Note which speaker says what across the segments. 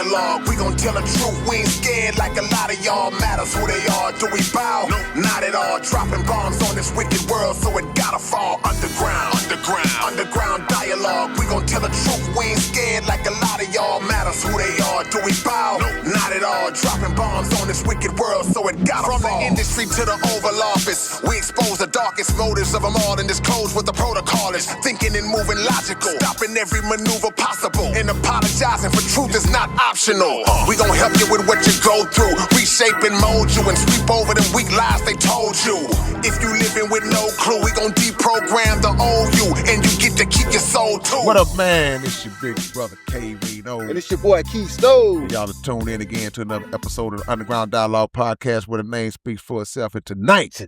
Speaker 1: dialogue. We gon' tell the truth, we ain't scared like a lot of y'all. Matters who they are, do we bow? No, not at all. Dropping bombs on this wicked world, so it gotta fall underground. Underground dialogue. We gon' tell the truth, we ain't scared like a lot of y'all. Matters who they are, do we bow? No, not at all. Dropping bombs on this wicked world, so it gotta fall. From the industry to the Oval Office, we expose the darkest motives of them all and disclose what the protocol is. Thinking and moving logical, stopping every maneuver possible, and apologizing for truth is not optional. We gon' help you with what you go through, reshape and mold you, and sweep over them weak lies they told you. If you living with no clue, we gon' deprogram the old you, and you get to keep your soul too.
Speaker 2: What up, man? It's your big brother K. Reno.
Speaker 3: And it's your boy Keith Stove.
Speaker 2: Y'all are tuned in again to another episode of the Underground Dialogue Podcast, where the name speaks for itself. And tonight,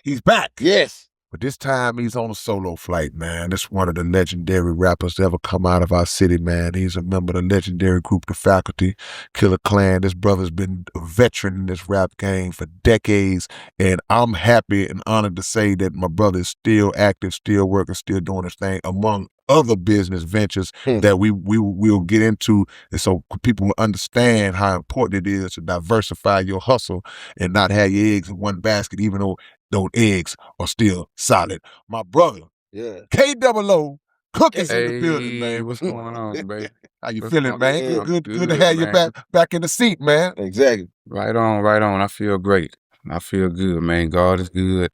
Speaker 2: he's back.
Speaker 3: Yes.
Speaker 2: But this time he's on a solo flight, man. This is one of the legendary rappers to ever come out of our city, man. He's a member of the legendary group, the Fakkulty, Killer Clan. This brother's been a veteran in this rap game for decades, and I'm happy and honored to say that my brother is still active, still working, still doing his thing, among other business ventures that we'll get into, and so people will understand how important it is to diversify your hustle and not have your eggs in one basket, even though those eggs are still solid. My brother, K-00, Kook is in the building, man.
Speaker 4: What's going on, baby?
Speaker 2: How you feeling, man?
Speaker 4: Yeah,
Speaker 2: Good to have you back in the seat, man.
Speaker 3: Exactly.
Speaker 4: Right on. I feel great. I feel good, man. God is good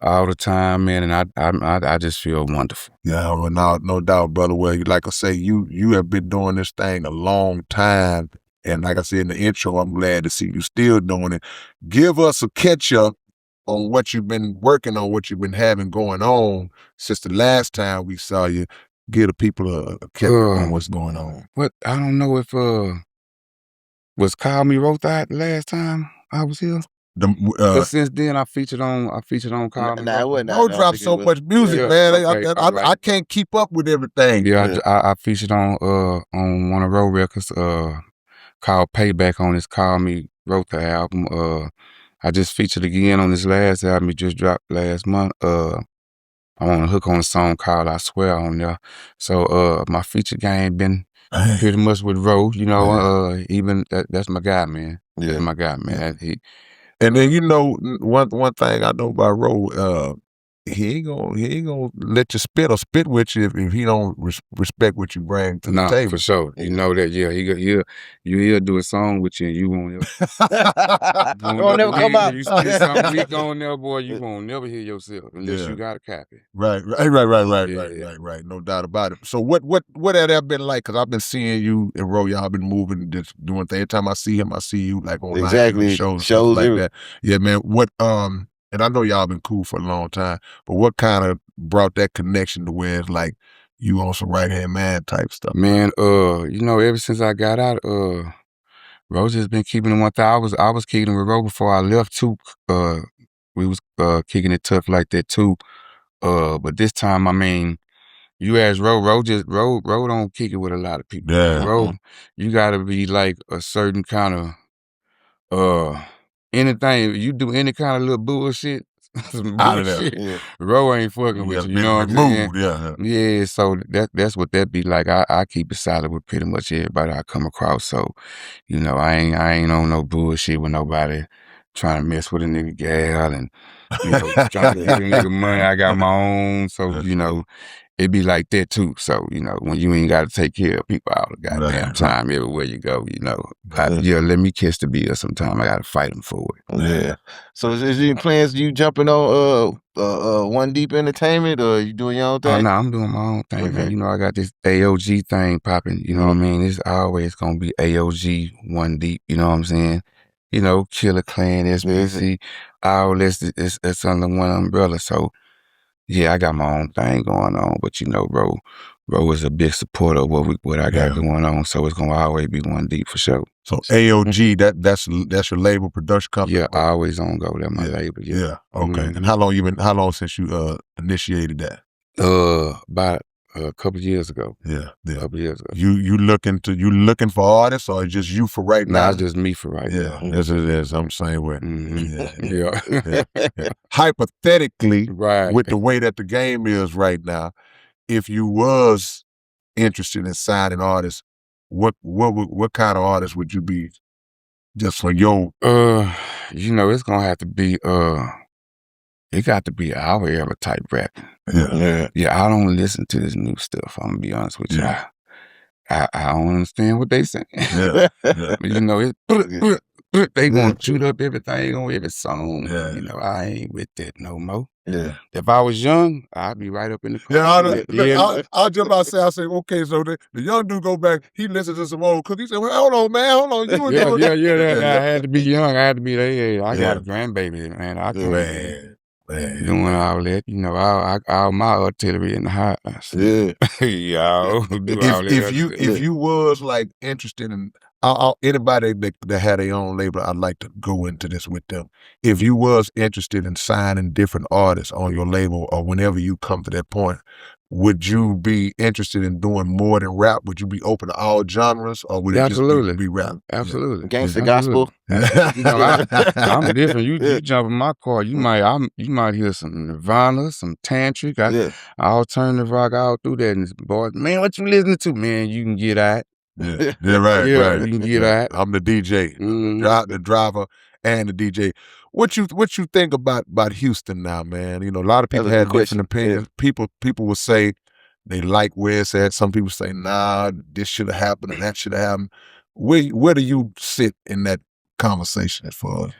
Speaker 4: all the time, man, and I just feel wonderful.
Speaker 2: Yeah, well, no doubt, brother. Well, like I say, you have been doing this thing a long time, and like I said in the intro, I'm glad to see you still doing it. Give us a catch up on what you've been working on, what you've been having going on since the last time we saw you. Give the people a catch up on what's going on.
Speaker 4: What I don't know if was Call Me wrote that last time I was here. But since then, I featured on Call Me.
Speaker 2: Don't drop so much music, man. I can't keep up with everything.
Speaker 4: Yeah, I featured on one of Row Records called Payback on this Call Me wrote the album. I just featured again on this last album he just dropped last month. I'm on a hook on a song called I Swear on there. So my feature game been pretty much with Row, you know. Even that's my guy, man. Yeah, that's my guy, man.
Speaker 2: And then one thing I know about Row, he ain't gonna let you spit or spit with you if he don't respect what you bring to the table.
Speaker 4: For sure. You know that. Yeah, he'll do a song with you, and you won't
Speaker 3: never come out.
Speaker 4: You spit something weak on there, boy, you won't never hear yourself unless you got a copy.
Speaker 2: Right. No doubt about it. So what have that been like? Because I've been seeing you and Row, y'all been moving, just doing things. Every time I see him, I see you like online.
Speaker 3: Exactly.
Speaker 2: Shows like that. Yeah, man. And I know y'all been cool for a long time, but what kind of brought that connection to where it's like you on some right-hand man type stuff?
Speaker 4: Man, ever since I got out, Ro just been keeping it one thing. I was kicking with Ro before I left too. We was kicking it tough like that too. But this time, I mean, you ask Ro don't kick it with a lot of people.
Speaker 2: Yeah.
Speaker 4: Ro, you gotta be like a certain kind of anything, you do any kind of little bullshit,
Speaker 2: out of there.
Speaker 4: Yeah. Ro ain't fucking with you, you know what I'm saying? Yeah, so that's what that be like. I keep it solid with pretty much everybody I come across. So, I ain't on no bullshit with nobody trying to mess with a nigga gal and trying to give a nigga money. I got my own, so it be like that too. So, when you ain't got to take care of people all the goddamn time, everywhere you go, let me kiss the bill sometime. I got to fight them for it.
Speaker 3: Yeah. So is there any plans you jumping on One Deep Entertainment, or you doing your own thing?
Speaker 4: Oh, no, I'm doing my own thing, man. I got this AOG thing popping, you know what I mean? It's always going to be AOG, One Deep, you know what I'm saying? Killer Clan, SBC, all this, it's under one umbrella. So, yeah, I got my own thing going on, but Ro is a big supporter of what I got going on, so it's gonna always be One Deep for sure.
Speaker 2: So AOG, that's your label production company?
Speaker 4: Yeah, always on go. That's my label. Yeah.
Speaker 2: Okay. And how long since you initiated that?
Speaker 4: About a couple years ago.
Speaker 2: Yeah.
Speaker 4: A couple years ago.
Speaker 2: You looking for artists, or just you for right now?
Speaker 4: Nah, it's just me for right now.
Speaker 2: Yeah, as it is. I'm the same way.
Speaker 4: Mm-hmm.
Speaker 2: Yeah. Hypothetically,
Speaker 4: right,
Speaker 2: with the way that the game is right now, if you was interested in signing artists, what kind of artist would you be just for your?
Speaker 4: You know, it's gonna have to be it got to be our era type rap.
Speaker 2: Yeah.
Speaker 4: I don't listen to this new stuff. I'm gonna be honest with you. I don't understand what they saying. But you know, they gonna shoot up everything on every song. You know, I ain't with that no more. If I was young, I'd be right up in the corner.
Speaker 2: I'll jump outside. I say, okay, so the young dude go back. He listens to some old Kook. He said, well, hold on, man, hold on. You
Speaker 4: I had to be young. I had to be that age. I got a grandbaby, man. I can't. Doing all that, you know, all my artillery in the house. Y'all do all that.
Speaker 2: If you was like interested in anybody that had their own label, I'd like to go into this with them. If you was interested in signing different artists on your label, or whenever you come to that point, would you be interested in doing more than rap? Would you be open to all genres, or would it just be rap?
Speaker 4: Absolutely.
Speaker 3: Gangsta gospel.
Speaker 4: You know, I'm different. You jump in my car, you might hear some Nirvana, some Tantric, alternative rock all through that. And boys, man, what you listening to? Man, you can get out.
Speaker 2: Right.
Speaker 4: You can get out.
Speaker 2: I'm the DJ, the driver, and the DJ. What you think about Htown now, man? You know, a lot of people had different opinions. People will say they like where it's at. Some people say, nah, this should have happened and that should have happened. Where do you sit in that conversation as far as?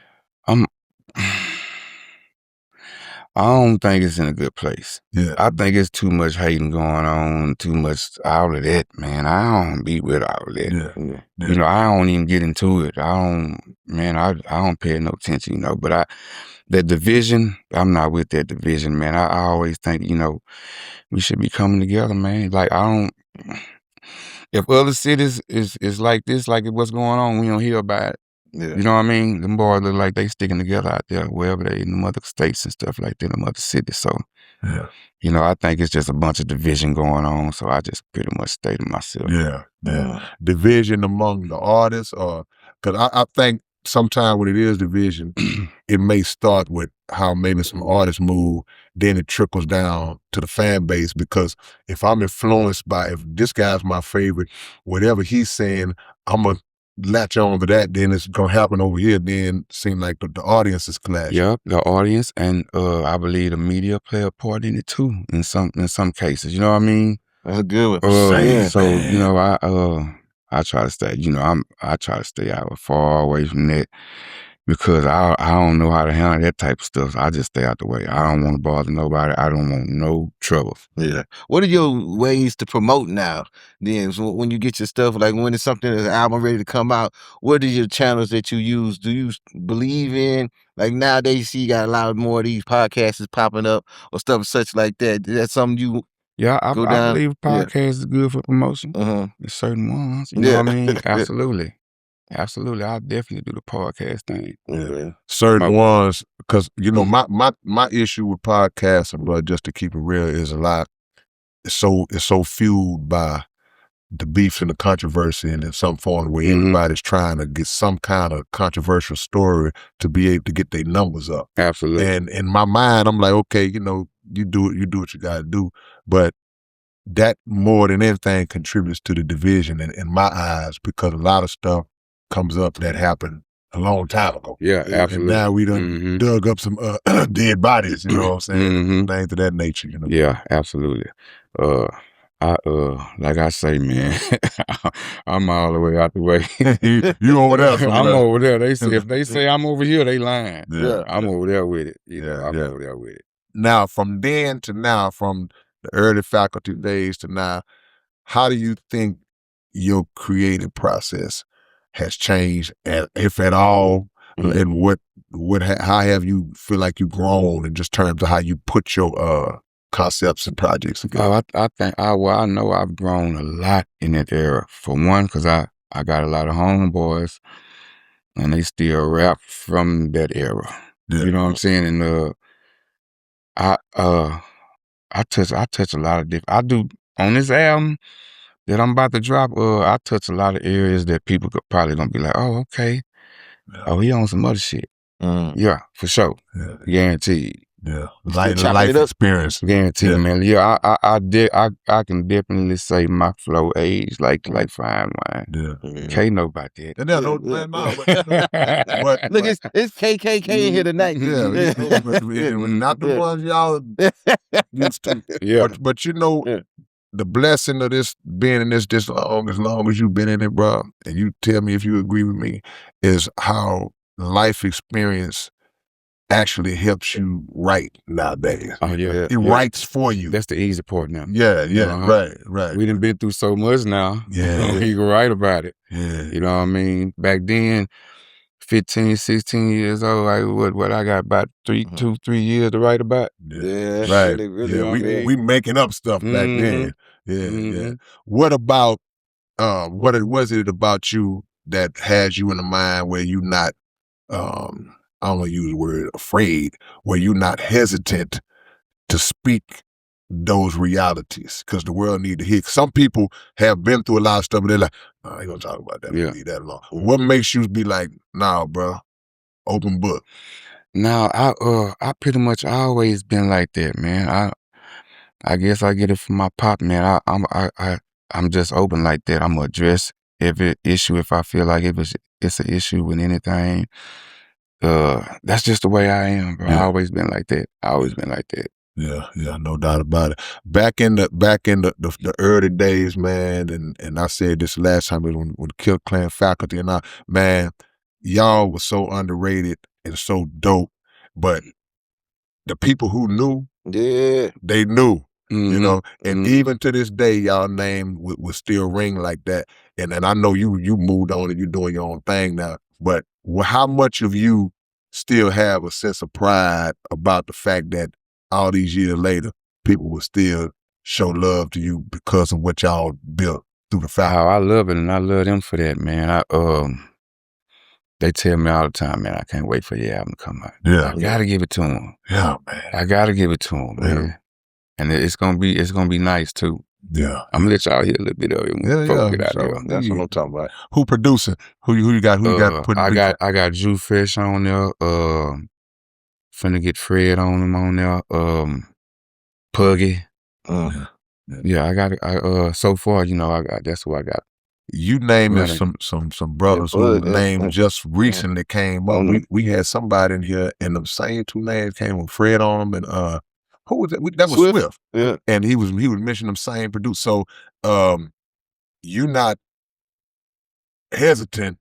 Speaker 4: I don't think it's in a good place. I think it's too much hating going on, too much all of that, man. I don't be with all of that. You know, I don't even get into it. I don't pay no attention, you know, but that division, I'm not with that division, man. I always think, you know, we should be coming together, man. Like, if other cities is like this, like what's going on, we don't hear about it. You know what I mean? Them boys look like they sticking together out there, wherever they in them other states and stuff like that, them other cities. So, you know, I think it's just a bunch of division going on. So I just pretty much stay to myself.
Speaker 2: Division among the artists, or because I think sometimes when it is division, it may start with how maybe some artists move, then it trickles down to the fan base. Because if I'm influenced by, if this guy's my favorite, whatever he's saying, I'm gonna latch on to that, then it's gonna happen over here. Then seem like the audience is clashing.
Speaker 4: Yep, the audience, and I believe the media play a part in it too. In some cases, you know what I mean.
Speaker 3: That's a good one.
Speaker 4: So you know, I try to stay. You know, I try to stay out far away from that, because I don't know how to handle that type of stuff. So I just stay out the way. I don't want to bother nobody. I don't want no trouble.
Speaker 3: What are your ways to promote now? Then, so when you get your stuff, like when it's something, an album ready to come out, what are your channels that you use? Do you believe in, like nowadays you see you got a lot more of these podcasts popping up or stuff such like that? Is that something you
Speaker 4: I believe podcasts is good for promotion. There's certain ones. You know what I mean? Absolutely. Absolutely, I'll definitely do the podcast thing.
Speaker 2: Certain ones, because you know my issue with podcasting, but just to keep it real, is it's so fueled by the beefs and the controversy, and in some form where everybody's trying to get some kind of controversial story to be able to get their numbers up.
Speaker 4: Absolutely.
Speaker 2: And in my mind, I'm like, okay, you know, you do what you gotta do, but that more than anything contributes to the division in my eyes, because a lot of stuff comes up that happened a long time ago.
Speaker 4: Absolutely.
Speaker 2: And now we done dug up some dead bodies, you know what I'm saying? Things of that nature, you know?
Speaker 4: Yeah, absolutely. Like I say, man, I'm all the way out the way.
Speaker 2: You over there?
Speaker 4: I'm over there. If they say I'm over here, they lying. I'm over there with it. I'm over there with it.
Speaker 2: Now, from then to now, from the early Fakkulty days to now, how do you think your creative process has changed, if at all, and how have you feel like you've grown in just terms of how you put your concepts and projects together?
Speaker 4: I know I've grown a lot in that era. For one, because I got a lot of homeboys, and they still rap from that era. You know what I'm saying? And I touch a lot of different. I do on this album that I'm about to drop. I touch a lot of areas that people could probably gonna be like, oh, okay, oh, he on some other shit. Yeah, for sure, guaranteed.
Speaker 2: Yeah, life experience.
Speaker 4: Guarantee, man. Yeah, I can definitely say my flow aged like fine wine.
Speaker 2: Yeah,
Speaker 4: Can't know about that.
Speaker 3: But look, it's KKK in here tonight.
Speaker 2: Yeah, but not the ones y'all used to.
Speaker 4: Yeah,
Speaker 2: but you know, the blessing of this being in this long as you've been in it, bro, and you tell me if you agree with me, is how life experience actually helps you write nowadays.
Speaker 4: Oh yeah,
Speaker 2: it writes for you.
Speaker 4: That's the easy part now.
Speaker 2: Yeah, right.
Speaker 4: We done been through so much now.
Speaker 2: Yeah,
Speaker 4: you can write about it.
Speaker 2: Yeah,
Speaker 4: you know what I mean. Back then, 15, 16 years old. What I got about 3 years to write about.
Speaker 2: Yeah, right. Really, we making up stuff back then. Yeah. What about what was it about you that has you in the mind where you not I don't want to use the word afraid, where you're not hesitant to speak those realities, because the world need to hear. Some people have been through a lot of stuff, and they're like, I ain't gonna talk about that. Leave that alone. What makes you be like, nah, bro, open book?
Speaker 4: No, I pretty much always been like that, man. I guess I get it from my pop, man. I'm just open like that. I'm gonna address every issue if I feel like it's an issue with anything. That's just the way I am, bro. I always been like that.
Speaker 2: Yeah, no doubt about it. Back in the early days, man, and I said this last time when Kill Clan Fakkulty and man, y'all was so underrated and so dope, but the people who knew, they knew. You know, and even to this day, y'all name would still ring like that. And I know you moved on and you're doing your own thing now. But how much of you still have a sense of pride about the fact that all these years later, people will still show love to you because of what y'all built through the Fakkulty?
Speaker 4: Oh, I love it, and I love them for that, man. They tell me all the time, man, I can't wait for your album to come out.
Speaker 2: Yeah,
Speaker 4: I gotta give it to them.
Speaker 2: Yeah, man.
Speaker 4: I gotta give it to them, man. And it's gonna be nice too.
Speaker 2: Yeah,
Speaker 4: I'm gonna let y'all hear a little bit of it. Get out there.
Speaker 3: That's what I'm talking about.
Speaker 2: Who producing? Who you got? Who you got putting?
Speaker 4: I got Drew Fresh on there. Finna get Fred on there. Puggy. Yeah, I got so far, you know, that's who I got.
Speaker 2: You naming some brothers whose name just recently came up. We had somebody in here, and the same two names came with Fred on them, and who was that? That was Swift.
Speaker 3: Yeah,
Speaker 2: and he was mentioning them same producers. So you not hesitant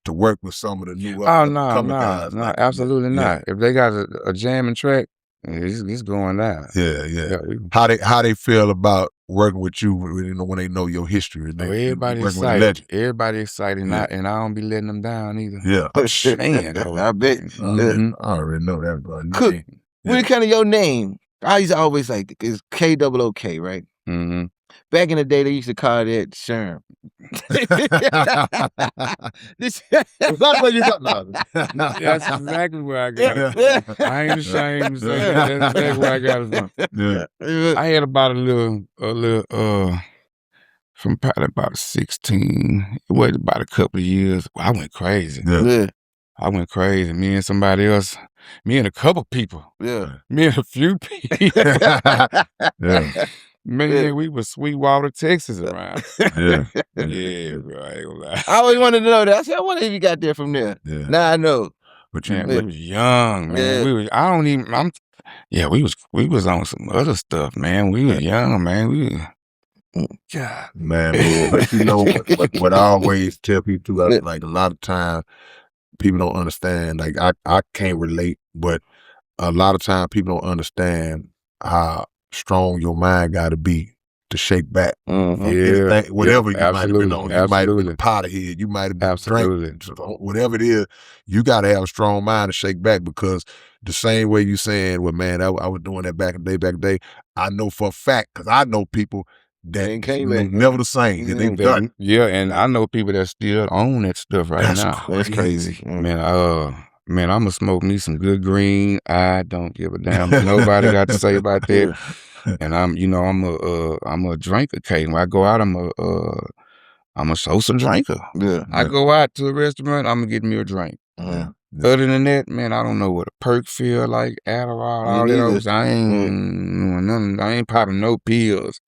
Speaker 2: to work with some of the new upcoming guys?
Speaker 4: No, absolutely not. If they got a jamming track, it's going down.
Speaker 2: Yeah. How they feel about working with you, when they know your history?
Speaker 4: Everybody excited. Everybody excited, and I don't be letting them down either.
Speaker 2: Yeah.
Speaker 3: Man, I bet.
Speaker 2: I already know that, bro.
Speaker 3: Cook, what kind of your name? I used to always like, it's KOOK, right?
Speaker 4: Mm-hmm.
Speaker 3: Back in the day, they used to call that Sherm.
Speaker 2: That's where you got
Speaker 4: That's exactly where I got it. I ain't ashamed to say that. That's exactly where I got it from.
Speaker 2: Yeah.
Speaker 4: I had about a little from probably about 16. It was about a couple of years. I went crazy.
Speaker 3: Yeah.
Speaker 4: I went crazy. Me and somebody else. Me and a couple people.
Speaker 3: Yeah.
Speaker 4: Me and a few people.
Speaker 2: Yeah.
Speaker 4: Man, we was Sweetwater, Texas around.
Speaker 2: Yeah.
Speaker 4: Yeah, bro. I ain't gonna lie.
Speaker 3: I always wanted to know that. I said, I wonder if you got there from there.
Speaker 2: Yeah.
Speaker 3: Now I know.
Speaker 2: But
Speaker 4: we was young, man.
Speaker 3: Yeah.
Speaker 4: We was on some other stuff, man. We was young, man. God.
Speaker 2: Man, but you know what I always tell people, like a lot of times people don't understand. Like I can't relate, but a lot of times people don't understand how strong your mind got to be to shake back.
Speaker 4: Yeah,
Speaker 2: whatever you might have been on. You might have been a Potterhead. You might have been drinking. Whatever it is, you got to have a strong mind to shake back, because the same way you saying, well, man, I was doing that back in the day. I know for a fact, because I know people that ain't never the same. They done.
Speaker 4: Yeah, and I know people that still own that stuff now.
Speaker 3: That's crazy.
Speaker 4: Man, I'm gonna smoke me some good green. I don't give a damn what nobody got to say about that. And I'm a drinker. When I go out, I'm a social drinker.
Speaker 3: Yeah.
Speaker 4: I go out to a restaurant, I'm gonna get me a drink. Other than that, man, I don't know what a perk feel like, Adderall, all that those. I ain't doing nothing. I ain't popping no pills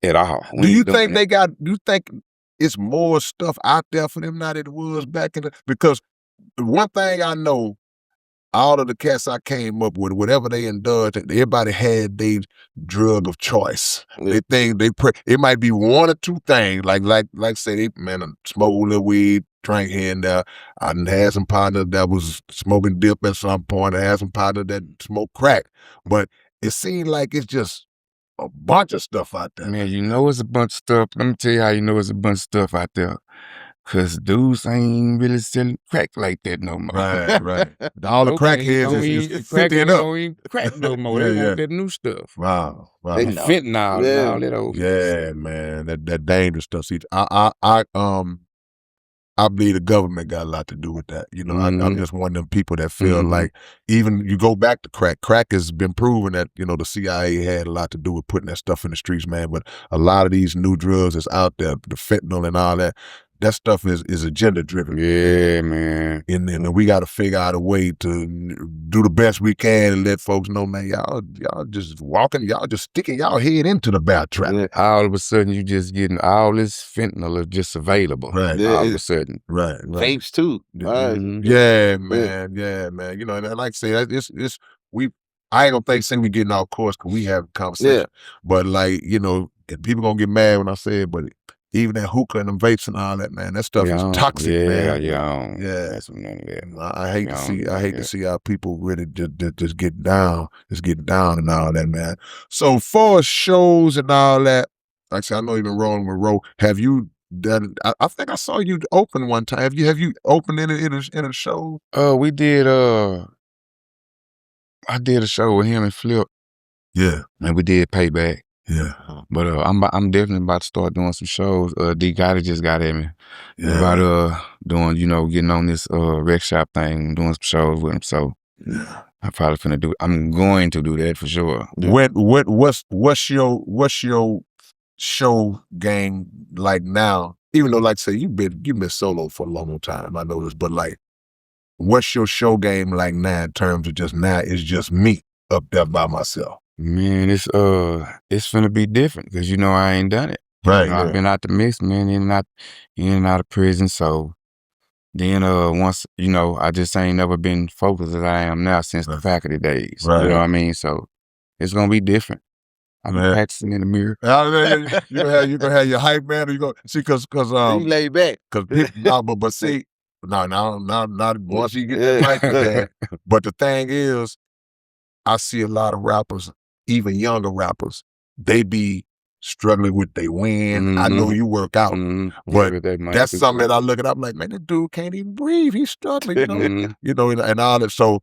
Speaker 4: at all.
Speaker 2: Do you think do you think it's more stuff out there for them now than it was back in the, because one thing I know, all of the cats I came up with, whatever they indulged, everybody had their drug of choice. They think it might be one or two things. Like say they smoke a little weed, drink here and there. I done had some partners that was smoking dip at some point. I had some partners that smoked crack. But it seemed like it's just a bunch of stuff out there.
Speaker 4: Man, you know it's a bunch of stuff. Let me tell you how you know it's a bunch of stuff out there. Cause dudes ain't really selling crack like that no more.
Speaker 2: Right. All the crackheads is 50 and up.
Speaker 4: They don't eat crack no more. They want that new stuff.
Speaker 2: Wow.
Speaker 4: They fentanyl and all that old.
Speaker 2: Yeah, man, that dangerous stuff. See, I believe the government got a lot to do with that. You know, I'm just one of them people that feel like, even you go back to crack has been proven that, you know, the CIA had a lot to do with putting that stuff in the streets, man. But a lot of these new drugs that's out there, the fentanyl and all that stuff is agenda driven.
Speaker 4: Yeah, man.
Speaker 2: And then we got to figure out a way to do the best we can and let folks know, man, y'all just walking, y'all just sticking y'all head into the bad trap.
Speaker 4: Yeah, all of a sudden, you just getting all this fentanyl just available.
Speaker 2: Right.
Speaker 4: All of a sudden.
Speaker 2: Right.
Speaker 3: Vapes too.
Speaker 2: Yeah, man. Yeah, man. You know, and like I say, I ain't gonna say we getting off course because we have a conversation.
Speaker 3: Yeah.
Speaker 2: But like, you know, and people gonna get mad when I say it, but even that hookah and them vapes and all that, man, that stuff is toxic, man.
Speaker 4: Yeah.
Speaker 2: That's I hate to see how people really just get down and all that, man. So for shows and all that, like I said, I know you've been rolling with Ro. Have you done? I think I saw you open one time. Have you opened in a show?
Speaker 4: We did. I did a show with him and Flip.
Speaker 2: Yeah,
Speaker 4: and we did Payback.
Speaker 2: Yeah,
Speaker 4: but I'm definitely about to start doing some shows. D Gotti just got at me about doing, you know, getting on this rec shop thing, doing some shows with him. So I'm probably finna do. I'm going to do that for sure.
Speaker 2: What's your show game like now? Even though, like I say, you've been solo for a long time, I know this, but like, what's your show game like now in terms of just now? It's just me up there by myself.
Speaker 4: Man, it's finna be different because, you know, I ain't done it.
Speaker 2: Right.
Speaker 4: You know, I've been out the mix, man, in and out of prison. So then once, you know, I just ain't never been focused as I am now since the faculty days.
Speaker 2: Right.
Speaker 4: You know what I mean? So it's gonna be different. I'm practicing in the mirror.
Speaker 2: You gonna have your hype man, or you gonna see because
Speaker 3: you lay back.
Speaker 2: But see, not once you get that hype man. But the thing is, I see a lot of rappers, even younger rappers, they be struggling with their win. I know you work out, but that's something that I look at. I'm like, man, this dude can't even breathe. He's struggling, you know, you know, and all that. So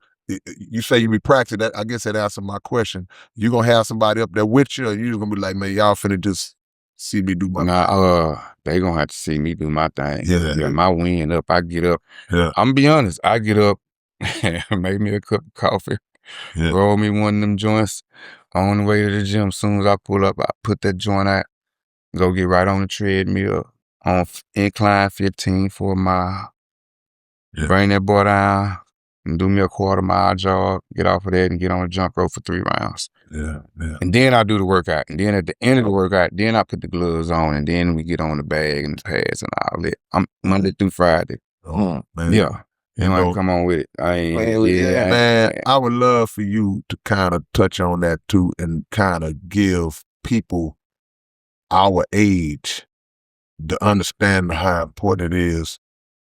Speaker 2: you say you be practicing that. I guess that answers my question. You gonna have somebody up there with you, or you gonna be like, man, y'all finna just see me do my
Speaker 4: thing? They gonna have to see me do my thing.
Speaker 2: Yeah.
Speaker 4: My win up. I get up.
Speaker 2: Yeah.
Speaker 4: I'm gonna be honest. I get up, make me a cup of coffee. Yeah. Roll me one of them joints on the way to the gym. As soon as I pull up, I put that joint out, go get right on the treadmill on incline 15 for a mile. Yeah. Bring that boy down and do me a quarter-mile jog, get off of that and get on the jump rope for 3 rounds.
Speaker 2: Yeah.
Speaker 4: And then I do the workout. And then at the end of the workout, then I put the gloves on and then we get on the bag and the pads and all that. I'm Monday through Friday.
Speaker 2: Oh, man.
Speaker 4: Yeah. You know, come on with it.
Speaker 2: Man, I would love for you to kind of touch on that too and kind of give people our age to understand how important it is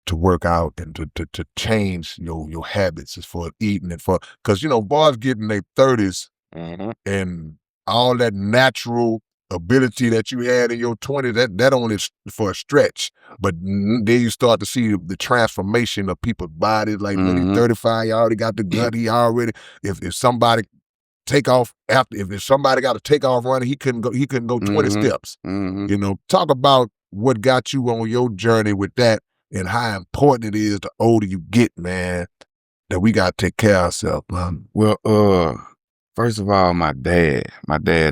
Speaker 2: to work out and to change your habits as far as eating and because, you know, boys getting their 30s and all that natural ability that you had in your 20s, that only for a stretch. But then you start to see the transformation of people's bodies. Like when he's 35, he already got the gut. He already, if somebody take off if somebody got to take off running, he couldn't go 20 steps. You know, talk about what got you on your journey with that and how important it is the older you get, man, that we got to take care of ourselves, man.
Speaker 4: Well, first of all, my dad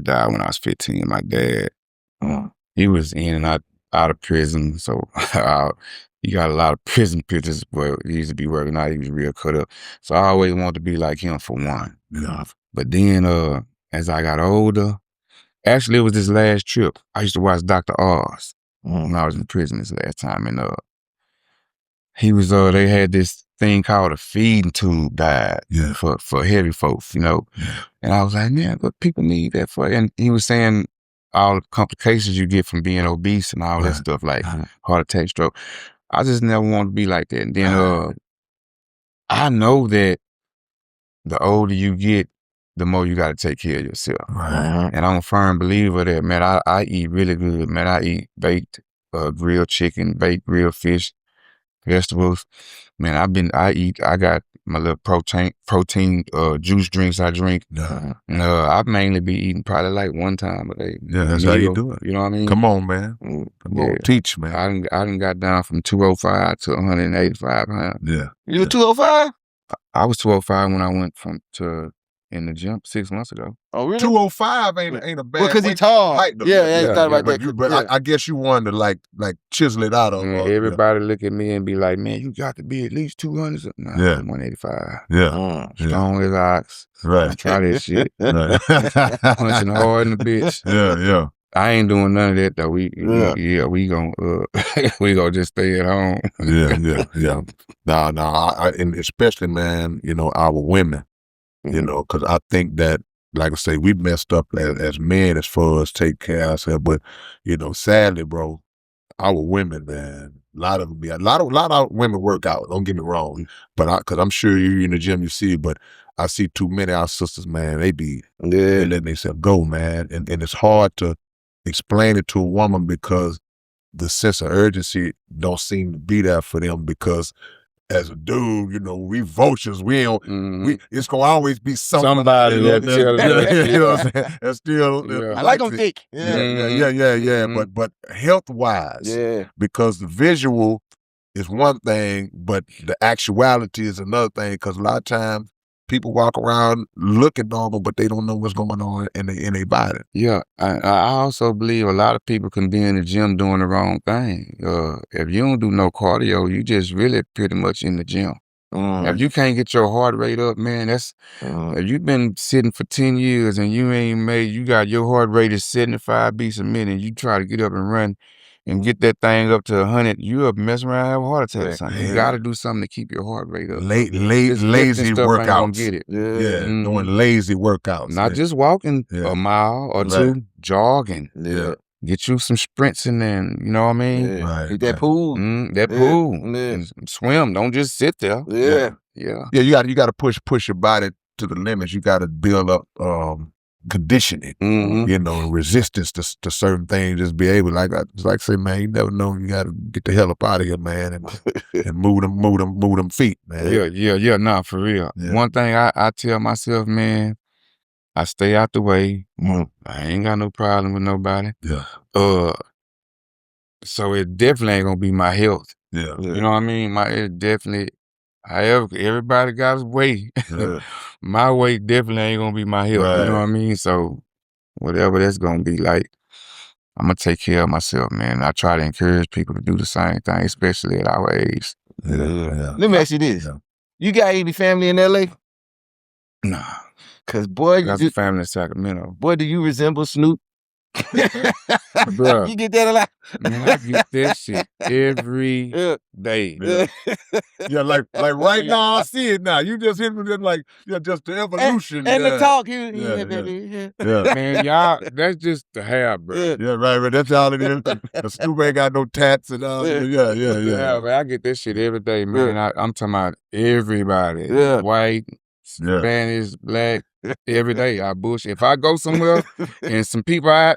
Speaker 4: died when I was 15. My dad, he was in and out of prison. So, he got a lot of prison pictures where he used to be working out. He was real cut up. So I always wanted to be like him for one.
Speaker 2: Yeah.
Speaker 4: But then as I got older, actually it was this last trip. I used to watch Dr. Oz when I was in prison this last time. And he was they had this thing called a feeding tube diet for heavy folks, you know.
Speaker 2: Yeah.
Speaker 4: And I was like, man, what people need that for? And he was saying all the complications you get from being obese and all that stuff, like heart attack, stroke. I just never wanted to be like that. And then I know that the older you get, the more you got to take care of yourself.
Speaker 2: Right.
Speaker 4: And I'm a firm believer that, man, I eat really good, man. I eat baked grilled chicken, baked grilled fish, vegetables. Man, I got my little protein juice drinks I drink.
Speaker 2: Yeah.
Speaker 4: And I mainly be eating probably like one time a day.
Speaker 2: Yeah, that's how you do it.
Speaker 4: You know what I mean?
Speaker 2: Come on, man. Come on, teach, man.
Speaker 4: I done got down from 205 to 185 pounds.
Speaker 2: Yeah.
Speaker 3: You were 205?
Speaker 4: I was 205 when I went in the gym 6 months ago.
Speaker 3: Oh, really?
Speaker 2: 205 ain't a bad.
Speaker 3: Well, because he tall.
Speaker 2: Height,
Speaker 3: Yeah, I thought about that.
Speaker 2: But I guess you wanted to like chisel it out of.
Speaker 4: Everybody look at me and be like, man, you got to be at least 200. Nah, I'm 185.
Speaker 2: Yeah.
Speaker 4: Strong as ox.
Speaker 2: Right.
Speaker 4: Try that shit.
Speaker 2: Right.
Speaker 4: Punching hard in the bitch.
Speaker 2: Yeah.
Speaker 4: I ain't doing none of that though. We gonna just stay at home.
Speaker 2: Yeah. No. And especially, man, you know, our women, you know, because I think that, like I say, we messed up as men as far as take care of ourselves. But, you know, sadly, bro, our women, man, a lot of women work out. Don't get me wrong, but because I'm sure you in the gym, you see, but I see too many of our sisters, man. They be letting themselves go, man, and it's hard to explain it to a woman because the sense of urgency don't seem to be there for them because as a dude, you know, we vultures, we don't, it's gonna always be somebody
Speaker 4: that
Speaker 2: you know what I'm saying? That's still,
Speaker 3: I like them thick.
Speaker 2: Yeah. But health-wise, because the visual is one thing, but the actuality is another thing, because a lot of times people walk around looking normal, but they don't know what's going on in their body.
Speaker 4: Yeah, I also believe a lot of people can be in the gym doing the wrong thing. If you don't do no cardio, you just really pretty much in the gym. If you can't get your heart rate up, man, that's if you've been sitting for 10 years and you got your heart rate is 75 beats a minute, and you try to get up and run and get that thing up to 100, you up messing around and have a heart attack or something. You got to do something to keep your heart rate up.
Speaker 2: Lazy workouts.
Speaker 4: Get it.
Speaker 2: Doing lazy workouts.
Speaker 4: Not just walking a mile or two, jogging.
Speaker 2: Yeah.
Speaker 4: Get you some sprints in there, you know what I mean?
Speaker 2: Right.
Speaker 3: Hit that pool.
Speaker 4: Pool. And swim. Don't just sit there.
Speaker 2: Yeah, you got to push your body to the limits. You got to build up conditioning, you know, resistance to certain things. Just be able, like I say, man, you never know. You got to get the hell up out of here, man, and move them feet, man.
Speaker 4: Yeah. Nah, for real.
Speaker 2: Yeah.
Speaker 4: One thing I tell myself, man, I stay out the way. I ain't got no problem with nobody.
Speaker 2: Yeah.
Speaker 4: So it definitely ain't gonna be my health.
Speaker 2: Yeah.
Speaker 4: You know what I mean? It definitely. However, everybody got his way.
Speaker 2: Yeah.
Speaker 4: My way definitely ain't gonna be my health.
Speaker 2: Right.
Speaker 4: You know what I mean? So whatever that's gonna be like, I'm gonna take care of myself, man. I try to encourage people to do the same thing, especially at our age.
Speaker 2: Yeah.
Speaker 3: Let me ask you this: you got any family in LA?
Speaker 4: Nah.
Speaker 3: Cause boy,
Speaker 4: Got some family in Sacramento.
Speaker 3: Boy, do you resemble Snoop?
Speaker 4: Bruh.
Speaker 3: You get that a lot?
Speaker 4: Man, I get that shit every day.
Speaker 2: Yeah, like right now I see it now. You just hit me with like just the evolution.
Speaker 3: And the talk.
Speaker 4: Man, y'all, that's just the hair, bro.
Speaker 2: Yeah, right. That's all it is. The Snoop ain't got no tats and all. Yeah.
Speaker 4: Man, I get that shit every day, man. I'm talking about everybody. White, Spanish, black. Every day I bullshit. If I go somewhere and some people out,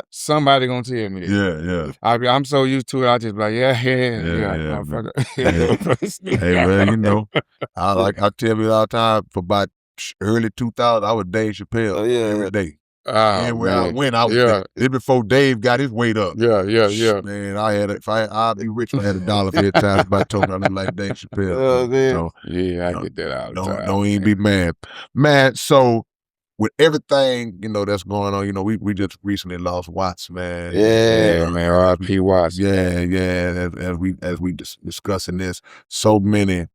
Speaker 4: somebody gonna tell me that.
Speaker 2: Yeah.
Speaker 4: I'm so used to it. I just be like, yeah.
Speaker 2: Hey man, you know, I tell you all the time for about early 2000, I was Dave Chappelle every day. Everywhere I went, I was it before Dave got his weight up.
Speaker 4: Yeah.
Speaker 2: Man, I'd be rich if I had $1 for every time somebody told me I look like Dave Chappelle.
Speaker 3: Man.
Speaker 2: So,
Speaker 4: I get that all the time.
Speaker 2: Don't even be mad. Man, so with everything, that's going on, we just recently lost Watts, man.
Speaker 4: Yeah, man, R.I.P. Watts.
Speaker 2: Yeah. As we discussing this, so many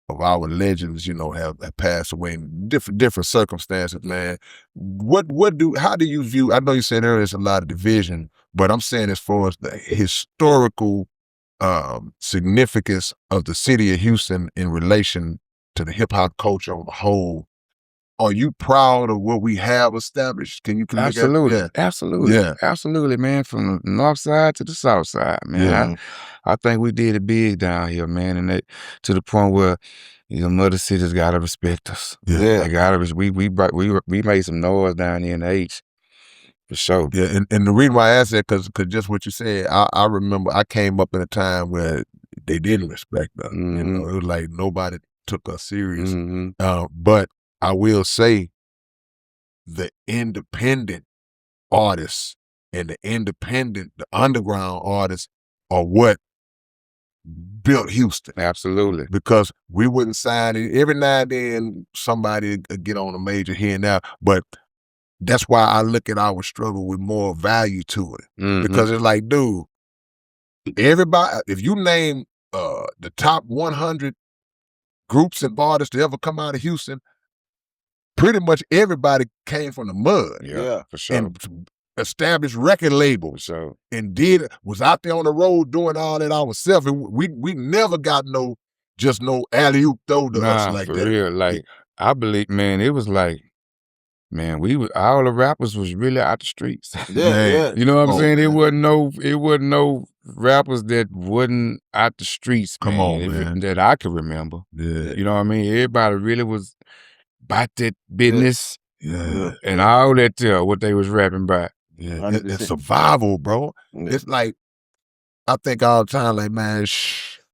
Speaker 2: of our legends, have passed away in different circumstances, man. How do you view? I know you said earlier there's a lot of division, but I'm saying as far as the historical significance of the city of Houston in relation to the hip hop culture on the whole. Are you proud of what we have established? Can you
Speaker 4: Absolutely,
Speaker 2: Yeah.
Speaker 4: absolutely, man. From the north side to the south side, man. I think we did it big down here, man, and to the point where other cities gotta respect us.
Speaker 2: Yeah.
Speaker 4: They gotta. We made some noise down here in the H, for sure.
Speaker 2: Yeah, and the reason why I asked that, because just what you said, I remember I came up in a time where they didn't respect us.
Speaker 4: Mm-hmm.
Speaker 2: It was like nobody took us serious.
Speaker 4: Mm-hmm.
Speaker 2: But I will say, the independent artists and the underground artists are what built Houston.
Speaker 4: Absolutely.
Speaker 2: Because we wouldn't sign it. Every now and then somebody would get on a major here and there, but that's why I look at our struggle with more value to it.
Speaker 4: Mm-hmm.
Speaker 2: Because it's like, dude, everybody, if you name the top 100 groups and artists to ever come out of Houston, pretty much everybody came from the mud.
Speaker 4: Yeah, for sure.
Speaker 2: And established record labels.
Speaker 4: So
Speaker 2: And was out there on the road doing all that ourselves. And we never got no alley-oop throw to us like
Speaker 4: for
Speaker 2: that.
Speaker 4: real. Like, I believe, man, it was like, man, all the rappers was really out the streets.
Speaker 2: Yeah.
Speaker 4: You know what I'm saying?
Speaker 2: Man.
Speaker 4: It wasn't no rappers that wasn't out the streets,
Speaker 2: Come on, man.
Speaker 4: that I can remember.
Speaker 2: Yeah.
Speaker 4: You know what I mean? Everybody really was about that business.
Speaker 2: Yeah.
Speaker 4: And all that, what they was rapping about.
Speaker 2: Yeah. It's survival, bro.
Speaker 3: Yeah.
Speaker 2: It's like, I think all the time, like, man,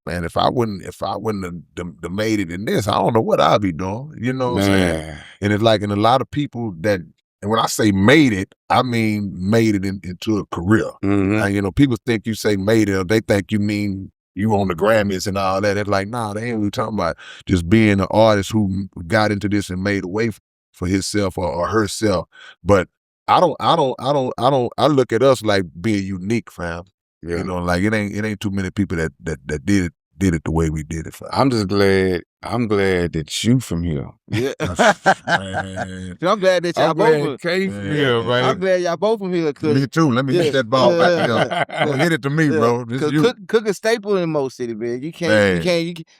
Speaker 2: if I wouldn't have made it in this, I don't know what I'd be doing. You know what I'm saying? And it's like, and a lot of people that, and when I say made it, I mean made it into a career.
Speaker 4: Mm-hmm.
Speaker 2: Now, people think you say made it, or they think you mean you on the Grammys and all that. It's like, nah, they ain't really talking about just being an artist who got into this and made a way for himself or herself. But I look at us like being unique, fam.
Speaker 4: Yeah.
Speaker 2: Like it ain't too many people that did it the way we did it, fam.
Speaker 4: I'm glad that you from here.
Speaker 3: Yeah.
Speaker 2: Man.
Speaker 3: I'm glad that y'all both from
Speaker 4: here, right?
Speaker 3: I'm glad y'all both from here.
Speaker 2: Me too. Let me hit that ball back here. Hit it to me, bro. This is you.
Speaker 3: Cook a staple in most cities, man. You can't.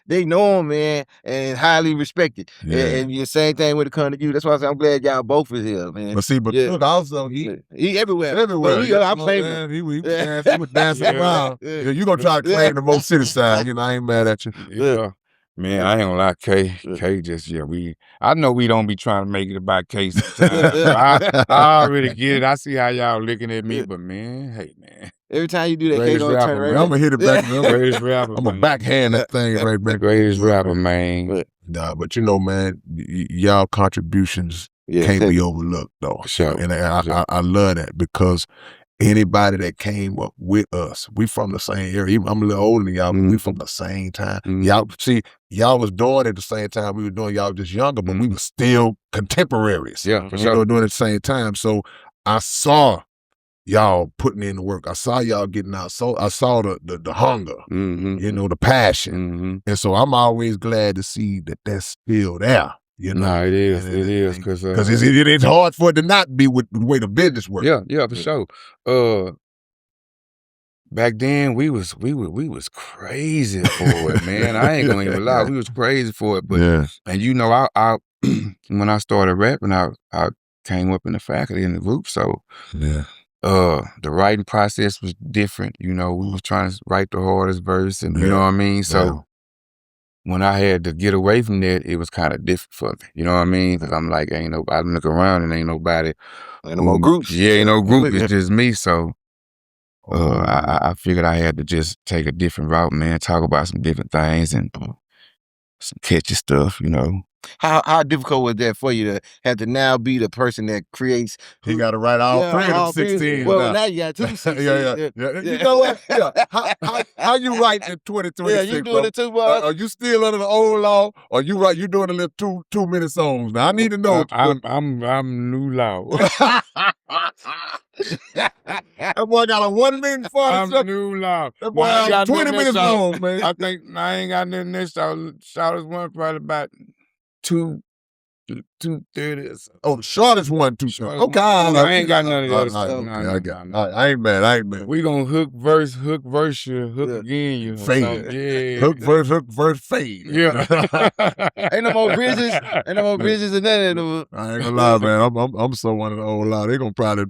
Speaker 3: They know him, man, and highly respected.
Speaker 2: Yeah.
Speaker 3: And the same thing when it comes to you. That's why I say I'm glad y'all both is here, man.
Speaker 2: But see, Cook also he
Speaker 3: everywhere.
Speaker 2: Everywhere.
Speaker 3: I'm famous.
Speaker 2: He was dancing around. Yeah, you gonna try to claim the most city side. I ain't mad at you.
Speaker 4: Yeah. Man, I ain't gonna lie, K just, I know we don't be trying to make it about K sometimes. I already get it. I see how y'all looking at me, but man, hey, man.
Speaker 3: Every time you do that,
Speaker 4: K gonna turn
Speaker 2: around. I'm gonna hit it back.
Speaker 4: Greatest rapper.
Speaker 2: I'm gonna backhand that thing right back.
Speaker 4: Greatest rapper, man.
Speaker 2: Nah, but man, y'all contributions can't be overlooked, though.
Speaker 4: Sure.
Speaker 2: And I love that, because anybody that came up with us, we from the same area. I'm a little older than y'all, but we from the same time. Y'all was doing it at the same time we were doing. Y'all just younger, but we were still contemporaries.
Speaker 4: Yeah, for sure.
Speaker 2: Doing it at the same time. So I saw y'all putting in the work. I saw y'all getting out. So I saw the hunger, the passion. And so I'm always glad to see that that's still there.
Speaker 4: Nah, it is, because
Speaker 2: it's hard for it to not be with the way the business works.
Speaker 4: Yeah, for sure. Back then we was crazy for it, man. I ain't gonna even lie, we was crazy for it. But and I when I started rapping, I came up in the faculty in the group, so the writing process was different. We was trying to write the hardest verse, and you know what I mean. So when I had to get away from that, it was kind of different for me. You know what I mean? Because I'm like, ain't nobody. I look around and ain't nobody.
Speaker 3: Ain't no more groups.
Speaker 4: Yeah, ain't no group. It's just me. So I figured I had to just take a different route, man. Talk about some different things and some catchy stuff.
Speaker 3: How difficult was that for you to have to now be the person that creates?
Speaker 2: He got to write all 3 of them 16.
Speaker 3: Well, now you got 2 16.
Speaker 2: Yeah. You know what? Yeah. How you write in 2026?
Speaker 3: Yeah, you doing it too, boy.
Speaker 2: Are you still under the old law, or you doing a little 2-minute songs? Now I need to know.
Speaker 4: I'm new law.
Speaker 2: That boy got a 1 minute 40
Speaker 4: I'm
Speaker 2: seconds.
Speaker 4: new law.
Speaker 2: That boy got 20 minutes long, man.
Speaker 4: I think I ain't got nothing this shortest one probably about 2:30 or something.
Speaker 2: Oh, the shortest one, 2 short. Okay,
Speaker 4: I ain't got none of that stuff.
Speaker 2: I ain't mad.
Speaker 4: We gonna hook verse you, hook again you.
Speaker 2: Fade.
Speaker 4: Yeah.
Speaker 2: Hook verse, fade.
Speaker 4: Yeah.
Speaker 3: Ain't no more bridges. Ain't no more bridges and nothing.
Speaker 2: I ain't gonna lie, man. I'm so one of the old law. They gonna probably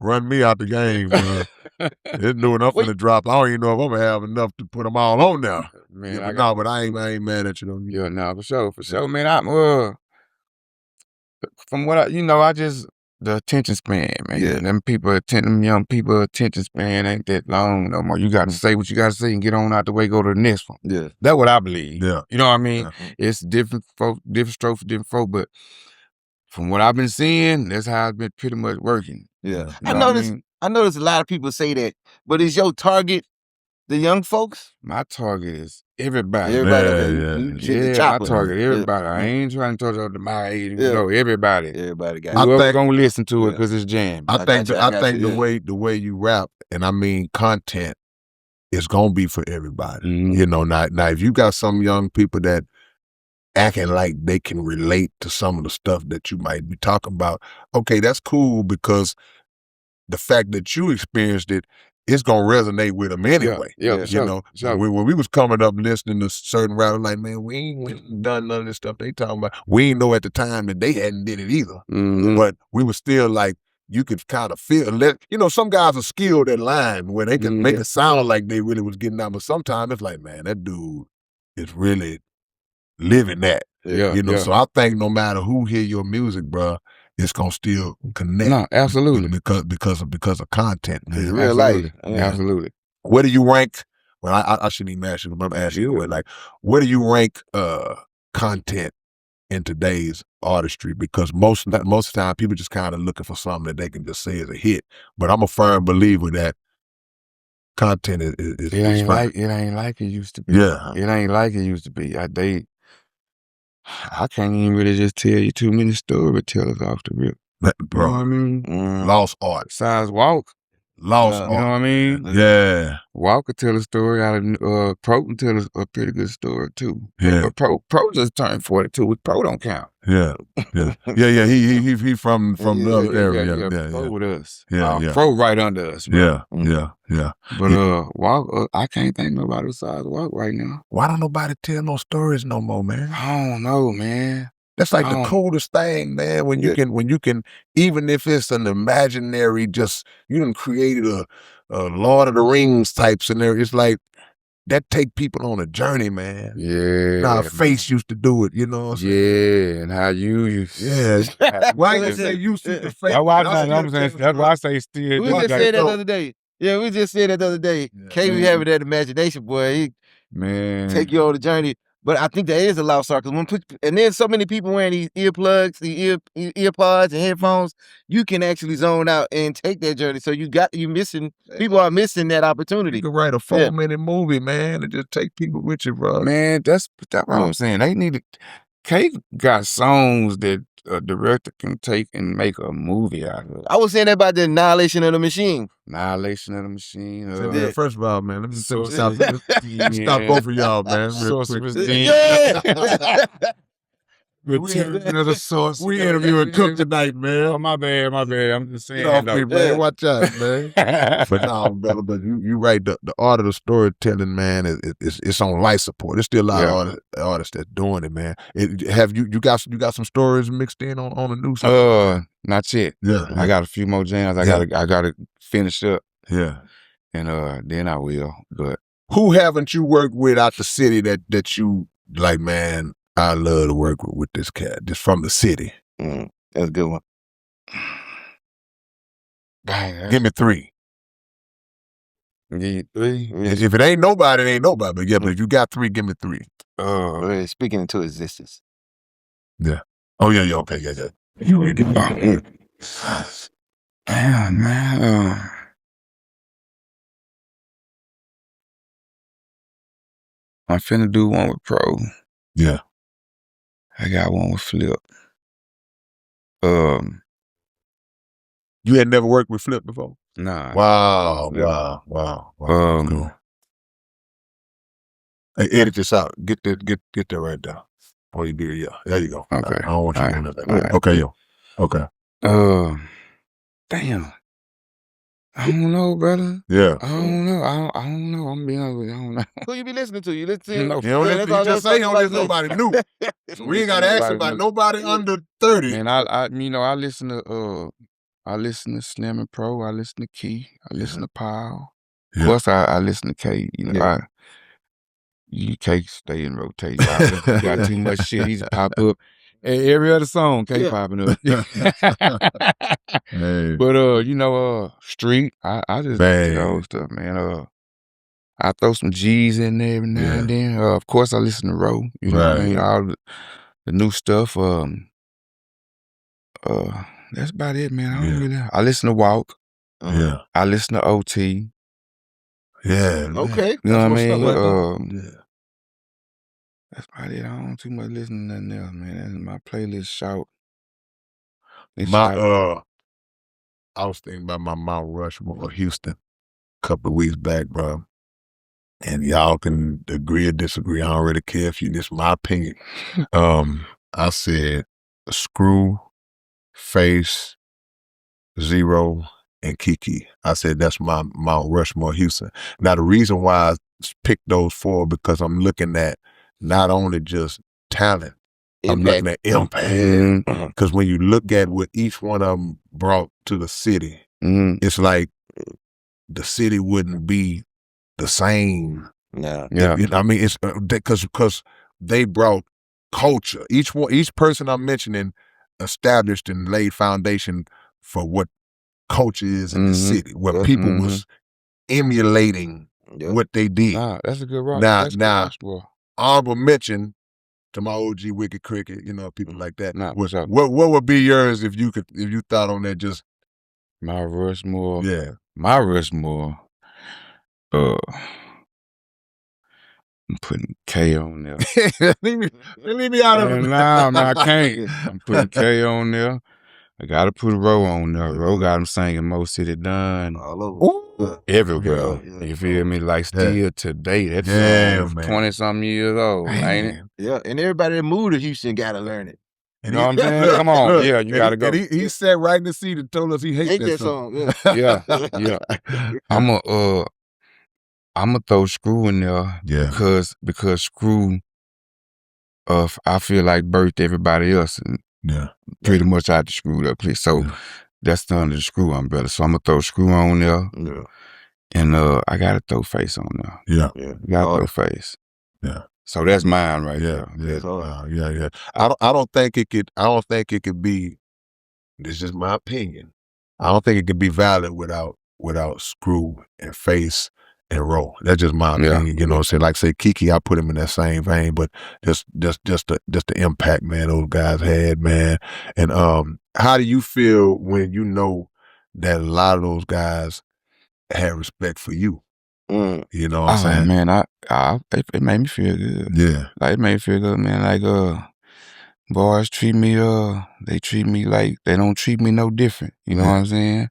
Speaker 2: run me out the game, man. It's new enough in the drop. I don't even know if I'm gonna have enough to put them all on now.
Speaker 4: Man,
Speaker 2: but I ain't mad at you though.
Speaker 4: Yeah, no, for sure, man. I'm from what I just the attention span, man.
Speaker 3: Yeah.
Speaker 4: Them young people attention span ain't that long no more. You got to say what you got to say and get on out the way, go to the next one.
Speaker 3: Yeah.
Speaker 4: That's what I believe.
Speaker 2: Yeah.
Speaker 4: You know what I mean?
Speaker 2: Yeah.
Speaker 4: It's different folk, different strokes for different folk, but from what I've been seeing, that's how it's been pretty much working.
Speaker 3: Yeah.
Speaker 4: You know
Speaker 3: I notice a lot of people say that, but is your target the young folks?
Speaker 4: My target is everybody.
Speaker 3: Yeah.
Speaker 4: My target everybody. I ain't trying to talk to my age.
Speaker 3: Yeah.
Speaker 4: No, everybody.
Speaker 3: Everybody got
Speaker 4: Whoever gonna listen to it because it's jam.
Speaker 2: I think the way you rap, and I mean content, is gonna be for everybody.
Speaker 4: Mm-hmm.
Speaker 2: You know, now if you got some young people that acting like they can relate to some of the stuff that you might be talking about, okay, that's cool, because the fact that you experienced it, it's gonna resonate with them anyway.
Speaker 4: Yeah,
Speaker 2: you know.
Speaker 4: Sure.
Speaker 2: When we was coming up listening to certain rappers, like, man, we ain't done none of this stuff they talking about. We ain't know at the time that they hadn't did it either.
Speaker 4: Mm-hmm.
Speaker 2: But we was still like, you could kind of feel, some guys are skilled at line where they can make it sound like they really was getting out, but sometimes it's like, man, that dude is really living that. So I think no matter who hear your music, bro, it's gonna still connect.
Speaker 4: No, absolutely.
Speaker 2: Because of content.
Speaker 3: It's real life.
Speaker 4: Absolutely.
Speaker 2: Where do you rank? Well, I shouldn't even ask you, but I'm asking you, like, where do you rank content in today's artistry? Because most of the time people just kind of looking for something that they can just say is a hit. But I'm a firm believer that content is
Speaker 4: it ain't like it used to be.
Speaker 2: Yeah.
Speaker 4: It ain't like it used to be. I can't even really just tell you too many storytellers off the rip.
Speaker 2: Bro,
Speaker 4: you know what I mean?
Speaker 2: Lost art.
Speaker 4: Besides Walk.
Speaker 2: Lost art.
Speaker 4: You know what I mean?
Speaker 2: Yeah.
Speaker 4: Walk could tell a story out of Pro can tell a pretty good story too.
Speaker 2: Yeah.
Speaker 4: But Pro just turned 42. Pro don't count.
Speaker 2: Yeah. He from the other area.
Speaker 4: Pro with us.
Speaker 2: Yeah.
Speaker 4: Pro right under us. Bro.
Speaker 2: Yeah.
Speaker 4: But Walk, I can't think nobody besides Walk right now.
Speaker 2: Why don't nobody tell no stories no more, man?
Speaker 4: I don't know, man.
Speaker 2: That's like the coolest thing, man. When you can, even if it's an imaginary, just you done created a Lord of the Rings type scenario. It's like that take people on a journey, man.
Speaker 4: Yeah.
Speaker 2: How Face used to do it, you know what I'm saying?
Speaker 4: Yeah, and how you used
Speaker 2: Why you say you see the face?
Speaker 4: That's why I say still.
Speaker 3: We just said that the other day. Yeah, we just said that the other day. KB having that imagination, boy. He take you on the journey. But I think there is a lost art, and then so many people wearing these earplugs, the earpods and headphones, you can actually zone out and take that journey. So people are missing that opportunity.
Speaker 2: You can write a 4-minute movie, man, and just take people with you, bro.
Speaker 4: Man, that's what I'm saying. They need to. K got songs that a director can take and make a movie out of.
Speaker 3: I was saying that about the Annihilation of the Machine.
Speaker 4: Annihilation of the Machine.
Speaker 2: First of all, man, let me stop both of y'all, man.
Speaker 4: Another source.
Speaker 2: We interviewing Kook tonight, man.
Speaker 4: Oh, my bad. I'm just saying.
Speaker 2: Man, watch out, man. But no, brother, but you right. The art of the storytelling, man, it's on life support. There's still a lot of artists that's doing it, man. You got some stories mixed in on the new song?
Speaker 4: Not yet.
Speaker 2: Yeah,
Speaker 4: I got a few more jams. I gotta finish up.
Speaker 2: Yeah, and
Speaker 4: then I will. But
Speaker 2: who haven't you worked with out the city that you like, man? I love to work with this cat, just from the city.
Speaker 3: That's a good one.
Speaker 4: Dang,
Speaker 2: give me 3.
Speaker 4: Give you 3?
Speaker 2: If it ain't nobody, it ain't nobody. But if you got 3, give me 3.
Speaker 3: Speaking into existence.
Speaker 2: Yeah. Oh yeah, yeah. Okay, yeah. You ready?
Speaker 4: Damn, man. I'm finna do one with Pro.
Speaker 2: Yeah.
Speaker 4: I got one with Flip.
Speaker 2: You had never worked with Flip before?
Speaker 4: Nah.
Speaker 2: Wow,
Speaker 4: Yeah.
Speaker 2: wow. Cool. Hey, edit this out. Get that right down. Oh, you do it, yeah. There you go.
Speaker 4: Okay.
Speaker 2: I don't want you doing that.
Speaker 4: Right.
Speaker 2: Okay, yo. Okay.
Speaker 4: Damn. I don't know, brother.
Speaker 2: Yeah.
Speaker 4: I don't know. I don't know. I'm being honest with you. I don't know.
Speaker 3: Who you be listening to? You listen to?
Speaker 4: No.
Speaker 2: You don't listen, you just say you don't listen to nobody new. We ain't gotta ask about nobody under 30.
Speaker 4: Man, I listen to Slim and Pro. I listen to Key. I listen to Powell. Of course, I listen to K. You know, you can't stay in rotation. You got too much shit. He's pop up. Every other song, K popping up.
Speaker 2: Hey.
Speaker 4: But Street, I just listen to old stuff, man. I throw some G's in there every now and then. Of course, I listen to Ro. You know what I mean? All the new stuff. That's about it, man. I don't really. I listen to Walk.
Speaker 2: Yeah.
Speaker 4: I listen to OT.
Speaker 2: Yeah.
Speaker 3: Okay.
Speaker 4: You know what I
Speaker 2: mean?
Speaker 4: That's about it. I don't too much listen to nothing else, man. That's my playlist short.
Speaker 2: I was thinking about my Mount Rushmore, Houston, a couple of weeks back, bro. And y'all can agree or disagree. I don't really care if you. This is my opinion. I said Screw, Face, Zero, and Kiki. I said that's my Mount Rushmore, Houston. Now the reason why I picked those four because I'm looking at not only just talent, I'm looking at impact. Because when you look at what each one of them brought to the city, it's like the city wouldn't be the same.
Speaker 3: Yeah.
Speaker 2: I mean, it's because they brought culture. Each person I'm mentioning established and laid foundation for what culture is in the city, where people was emulating what they did.
Speaker 4: Nah, that's a good rock.
Speaker 2: Now, honorable mention to my OG Wicked Cricket, people like that.
Speaker 4: Nah,
Speaker 2: what would be yours if you thought on that? Just
Speaker 4: my Rushmore.
Speaker 2: Yeah,
Speaker 4: my Rushmore. I'm putting K on there.
Speaker 2: leave me out of it.
Speaker 4: Nah, I can't. I'm putting K on there. I gotta put a Ro on there. Ro got him singing Mo City Done
Speaker 3: all over.
Speaker 4: everywhere. You feel me? Like still today. That song 20-something years old, ain't it?
Speaker 3: Yeah, and everybody that moved to Houston gotta learn it.
Speaker 4: You know what I'm saying? Come on. Yeah, you gotta go.
Speaker 2: And he sat right in the seat and told us he hates that song.
Speaker 3: Yeah.
Speaker 4: I'ma throw Screw in there because Screw I feel like birthed everybody else and pretty much out the Screwed Up place. So that's under the Screw umbrella. So I'm gonna throw Screw on there.
Speaker 3: Yeah.
Speaker 4: And I gotta throw Face on there.
Speaker 2: Yeah.
Speaker 4: Gotta throw Face.
Speaker 2: Yeah.
Speaker 4: So that's mine right there.
Speaker 2: Yeah. I don't think it could be, this is my opinion. I don't think it could be valid without Screw and Face and Ro. That's just my opinion. You know what I'm saying? Like say Kiki, I put him in that same vein, but just the impact, man, those guys had, man. And how do you feel when you know that a lot of those guys had respect for you? You know what I'm saying?
Speaker 4: Man, it made me feel good.
Speaker 2: Yeah.
Speaker 4: Like it made me feel good, man. Like boys treat me they treat me like they don't treat me no different. You know what I'm saying?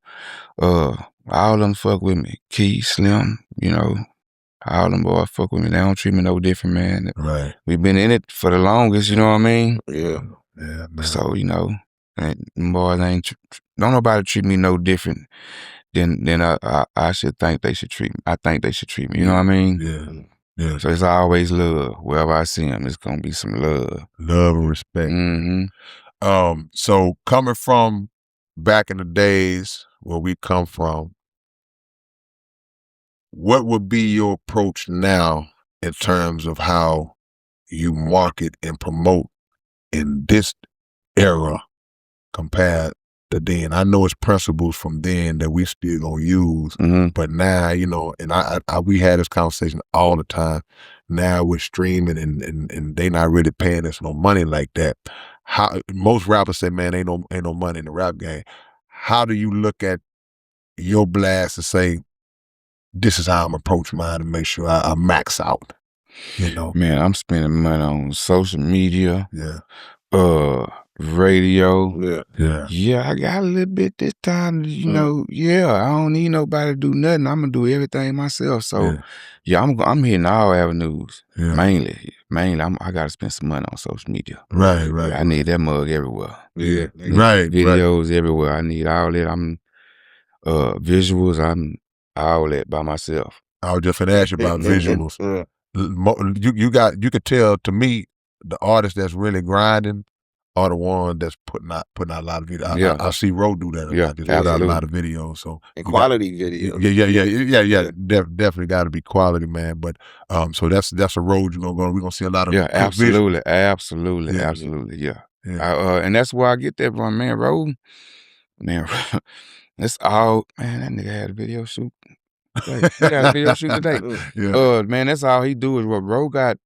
Speaker 4: All of them fuck with me. Key, Slim, all them boys fuck with me. They don't treat me no different, man.
Speaker 2: Right.
Speaker 4: We've been in it for the longest, you know what I mean?
Speaker 3: Yeah.
Speaker 2: Yeah, man.
Speaker 4: So, them boys don't nobody treat me no different than I should think they should treat me. I think they should treat me, you know what I mean?
Speaker 2: Yeah. Yeah.
Speaker 4: So it's always love. Wherever I see them, it's gonna be some love.
Speaker 2: Love and respect. So coming from back in the days where we come from, what would be your approach now in terms of how you market and promote in this era compared to then? I know it's principles from then that we still gonna use, but now, and we had this conversation all the time. Now we're streaming and they not really paying us no money like that. how most rappers say, man, ain't no money in the rap game. How do you look at your blast and say, this is how I'm approach mine to make sure I max out? You know,
Speaker 4: man, I'm spending money on social media.
Speaker 2: Yeah.
Speaker 4: Radio.
Speaker 2: Yeah.
Speaker 4: I got a little bit this time, you know. I don't need nobody to do nothing. I'm gonna do everything myself. So I'm hitting all avenues. Mainly I gotta spend some money on social media.
Speaker 2: Right.
Speaker 4: I need that mug everywhere.
Speaker 2: Right.
Speaker 4: Videos everywhere. I need all that. I'm visuals, I'm all that by myself.
Speaker 2: I was just gonna ask you about visuals. You could tell, to me, the artists that's really grinding are the ones that's putting out a lot of videos. I see Ro do that.
Speaker 4: Yeah,
Speaker 2: put out a lot of videos. So
Speaker 3: and quality videos.
Speaker 2: Yeah. Definitely got to be quality, man. But so that's a road you're gonna go. We're gonna see a lot of
Speaker 4: absolutely. Yeah. And that's where I get that from, man. Ro, man, that's all. Man, that nigga had a video shoot. He got a video shoot today. Man, that's all he do is what Ro got.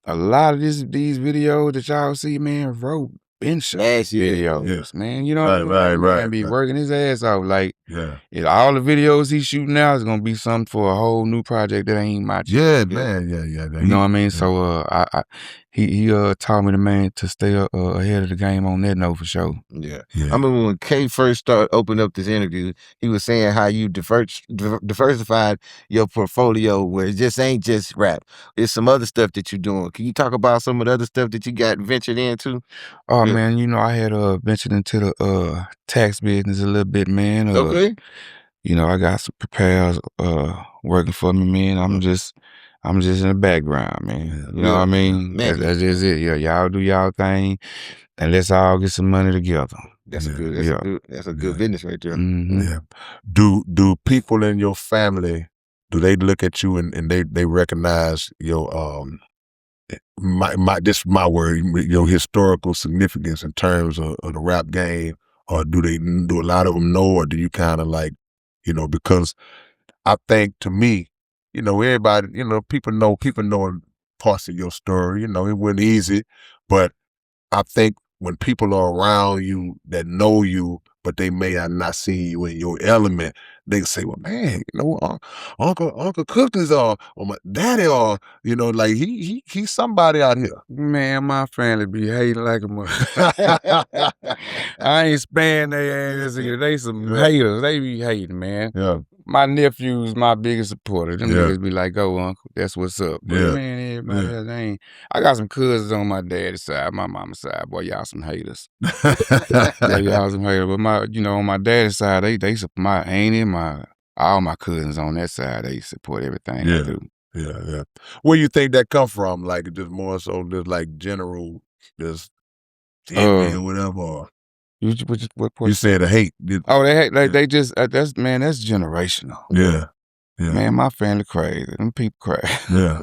Speaker 4: A lot of these videos that y'all see, man, Ro been shot videos, man. You know,
Speaker 2: right.
Speaker 4: Be working his ass off. Like, all the videos he's shooting now is gonna be something for a whole new project that ain't my
Speaker 2: man. Yeah.
Speaker 4: You know what I mean? So he taught me to stay ahead of the game on that note for sure.
Speaker 3: Yeah. I remember when K first started opening up this interview, he was saying how you diversified your portfolio, where it just ain't just rap. It's some other stuff that you're doing. Can you talk about some of the other stuff that you got ventured into?
Speaker 4: Oh man, you know, I had ventured into the tax business a little bit, man.
Speaker 3: Okay.
Speaker 4: You know, I got some preparers working for me, man. I'm just in the background, man. You know what I mean? That's just it. Yeah, y'all do y'all thing, and let's all get some money together.
Speaker 3: That's a good business right there.
Speaker 4: Mm-hmm.
Speaker 2: Yeah. Do people in your family, do they look at you and they recognize your this is my word, your historical significance in terms of the rap game, or do a lot of them know, or do you kind of like, you know, because I think, to me, you know, everybody, you know, people know parts of your story. You know, it wasn't easy, but I think when people are around you that know you, but they may have not seen you in your element, they say, well, man, you know, Uncle Kook is or my daddy, or, you know, like he's somebody out here.
Speaker 4: Man, my family be hating like a mother. I ain't sparing their ass. They some haters. They be hating, man.
Speaker 2: Yeah.
Speaker 4: My nephew's my biggest supporter. Them niggas be like, go, Uncle, that's what's up. But man, everybody else ain't. I got some cousins on my daddy's side, my mama's side. Boy, y'all some haters. Y'all some haters. But on my daddy's side, they support my auntie, all my cousins on that side, they support everything I do.
Speaker 2: Yeah. Where you think that come from? Like, just more so just like general, just envy or whatever? Or?
Speaker 4: What
Speaker 2: you said the hate.
Speaker 4: Oh, they hate. They just that's generational.
Speaker 2: Yeah.
Speaker 4: Man, my family crazy. Them people crazy.
Speaker 2: Yeah.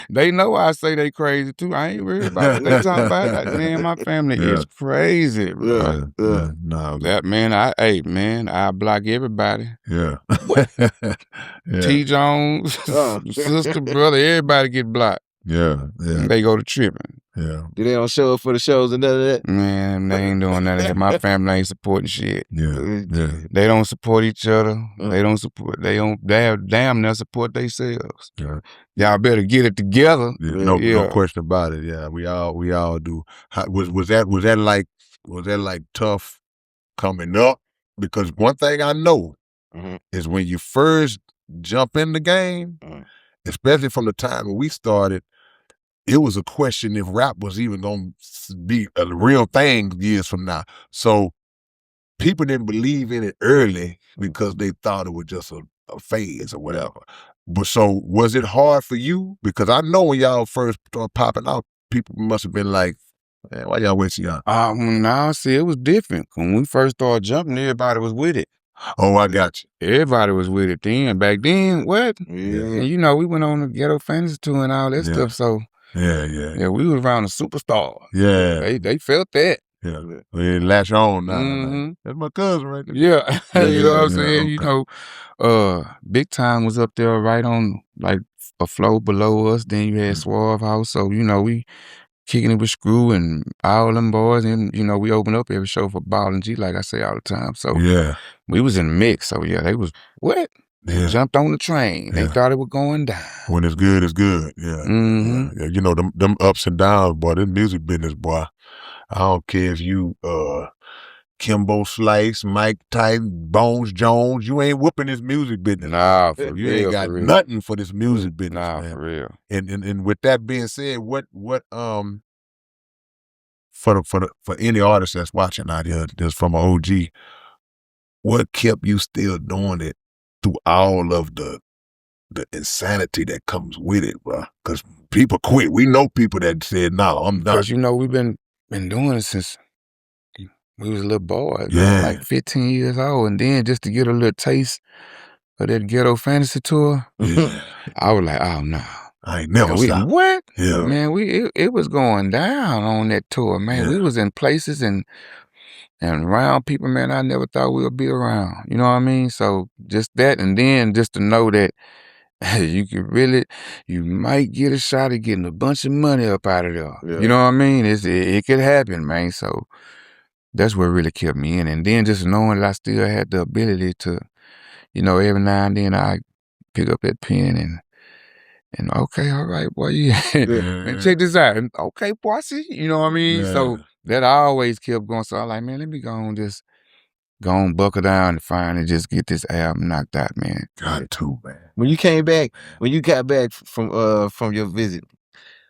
Speaker 4: They know I say they crazy too. I ain't worried about it. They talking about it. Man, my family is crazy.
Speaker 2: No.
Speaker 4: That man, I block everybody.
Speaker 2: Yeah.
Speaker 4: T. Jones, sister, brother, everybody get blocked.
Speaker 2: Yeah.
Speaker 4: They go to tripping.
Speaker 2: Yeah.
Speaker 3: Do they don't show up for the shows and none of that?
Speaker 4: Man, they ain't doing none of that. My family ain't supporting shit.
Speaker 2: Yeah.
Speaker 4: They don't support each other. They don't damn near support themselves.
Speaker 2: Yeah.
Speaker 4: Y'all better get it together.
Speaker 2: No question about it. Yeah, we all do. Was that like tough coming up? Because one thing I know is when you first jump in the game, especially from the time when we started, it was a question if rap was even going to be a real thing years from now. So people didn't believe in it early because they thought it was just a phase or whatever. But so was it hard for you? Because I know when y'all first started popping out, people must have been like, man, why y'all wasting y'all?
Speaker 4: Now, see, it was different. When we first started jumping, everybody was with it.
Speaker 2: Oh, I got you.
Speaker 4: Everybody was with it then. Back then, what?
Speaker 3: Yeah.
Speaker 4: And we went on the Ghetto Fantasy Tour and all that stuff, so...
Speaker 2: Yeah,
Speaker 4: we was around a superstar.
Speaker 2: Yeah.
Speaker 4: They felt that.
Speaker 2: Yeah. We latch on now. Like, that's my cousin right there.
Speaker 4: Yeah. You know what I'm saying? Okay. Big Time was up there right on, like, a floor below us. Then you had Swerve House. So, we kicking it with Screw and all them boys, and you know we open up every show for Ball and G, like I say all the time. So we was in the mix. So yeah, they was what? They jumped on the train. They thought it was going down.
Speaker 2: When it's good, it's good. Yeah.
Speaker 4: Mm-hmm.
Speaker 2: You know them ups and downs, boy. This music business, boy. I don't care if you Kimbo Slice, Mike Tyson, Bones Jones, you ain't whooping this music business.
Speaker 4: Nah, for
Speaker 2: you
Speaker 4: real,
Speaker 2: ain't got nothing for this music business.
Speaker 4: Nah,
Speaker 2: man.
Speaker 4: for real.
Speaker 2: And with that being said, what for any artist that's watching out here, just from an OG, what kept you still doing it through all of the insanity that comes with it, bro? Because people quit. We know people that said, "No, I'm done."
Speaker 4: Because you know we've been doing it since we was a little boy, like 15 years old, and then just to get a little taste of that ghetto fantasy tour, I was like, "Oh no,
Speaker 2: I ain't never stopped."
Speaker 4: What?
Speaker 2: Yeah,
Speaker 4: man, it was going down on that tour, man. We was in places and around people, man, I never thought we would be around. You know what I mean? So just that, and then just to know that you might get a shot at getting a bunch of money up out of there. Yeah. You know what I mean? It could happen, man. So that's what really kept me in. And then just knowing that I still had the ability to, you know, every now and then I pick up that pen and okay, all right, boy, and check this out. And okay, boy, I see, you know what I mean? Yeah. So that I always kept going. So I'm like, man, let me go on buckle down and finally just get this album knocked out, man.
Speaker 2: Got to, man.
Speaker 3: When you got back from your visit,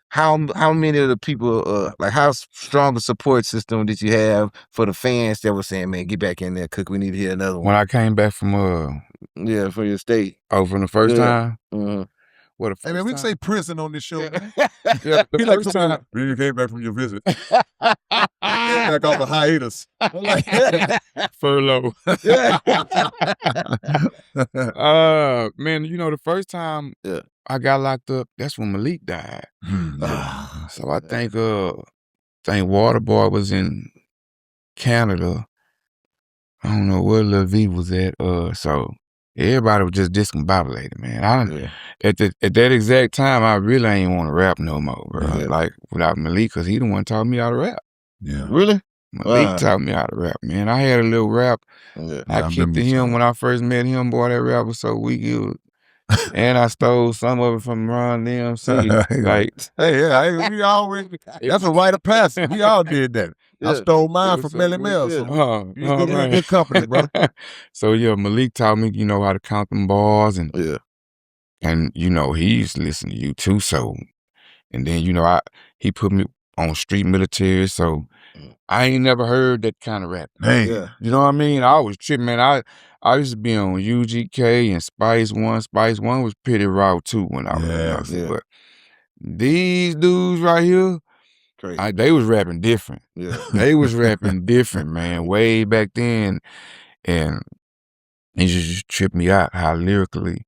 Speaker 3: how many of the people, like how strong a support system did you have for the fans that were saying, man, get back in there, Cook, we need to hear another one?
Speaker 4: When I came back from
Speaker 3: from your state.
Speaker 4: Oh, from the first time?
Speaker 2: What hey man, we can say prison on this show. Man.
Speaker 4: The first time
Speaker 2: you came back from your visit. Back off the hiatus.
Speaker 4: Furlough. Man, you know, the first time I got locked up, that's when Malik died. So I think Waterboy was in Canada. I don't know where Lil V was at. So everybody was just discombobulated, man. At that exact time, I really ain't want to rap no more, bro. Like without Malik, because he the one taught me how to rap.
Speaker 3: Yeah, really?
Speaker 4: Malik taught me how to rap, man. I had a little rap. I kicked to him when I first met him. Boy, that rap was so weak. And I stole some of it from Ron DMC. Like,
Speaker 2: we always, that's a rite of passage. We all did that. I stole mine from Melly Mel. So you in good company, bro.
Speaker 4: So yeah, Malik taught me, you know, how to count them bars and you know, he used to listen to you too. So, and then, you know, he put me on street military. So I ain't never heard that kind of rap.
Speaker 2: Man.
Speaker 4: You know what I mean? I was tripping, man. I used to be on UGK and Spice One. Spice One was pretty raw too when I was young. But these dudes right here, they was rapping different. Yeah. They was rapping different, man, way back then. And it just tripped me out how lyrically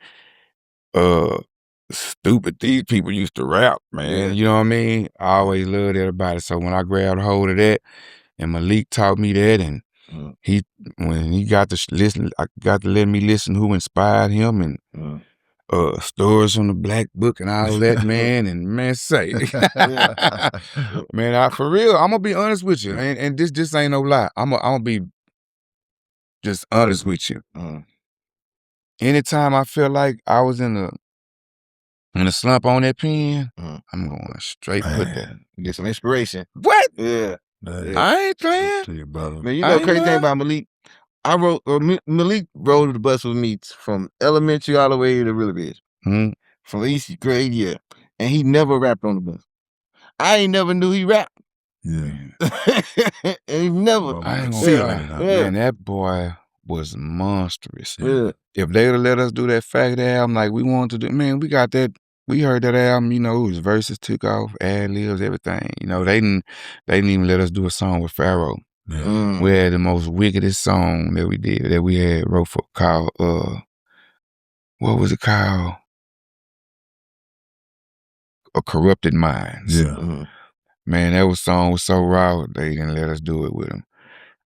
Speaker 4: stupid these people used to rap, man. You know what I mean? I always loved everybody. So when I grabbed hold of that, and Malik taught me that, and when he got to listen, I got to let me listen who inspired him, and stories from the Black Book and all that, man. And man, say, man, for real, I'm gonna be honest with you, and this ain't no lie. I'm gonna be just honest with you. Anytime I feel like I was in a slump on that pen, I'm going straight put that.
Speaker 3: Get some inspiration.
Speaker 4: What?
Speaker 3: Yeah.
Speaker 4: I ain't playing.
Speaker 2: To you, brother.
Speaker 3: Man, you know the crazy thing about Malik? Malik rode the bus with me from elementary all the way to Really Bitch. From each grade year. And he never rapped on the bus. I ain't never knew he rapped.
Speaker 2: Yeah.
Speaker 3: And he never.
Speaker 4: I ain't gonna lie. Man, that boy was monstrous. Yeah. If they'd have let us do that Faggot album like we wanted to do, man, we heard that album, you know, his verses took off, ad-libs, everything. You know, they didn't even let us do a song with Pharaoh. Yeah. We had the most wickedest song that we had wrote for called, what was it called? A Corrupted Minds.
Speaker 2: Yeah.
Speaker 4: Man, that song was so raw, they didn't let us do it with him.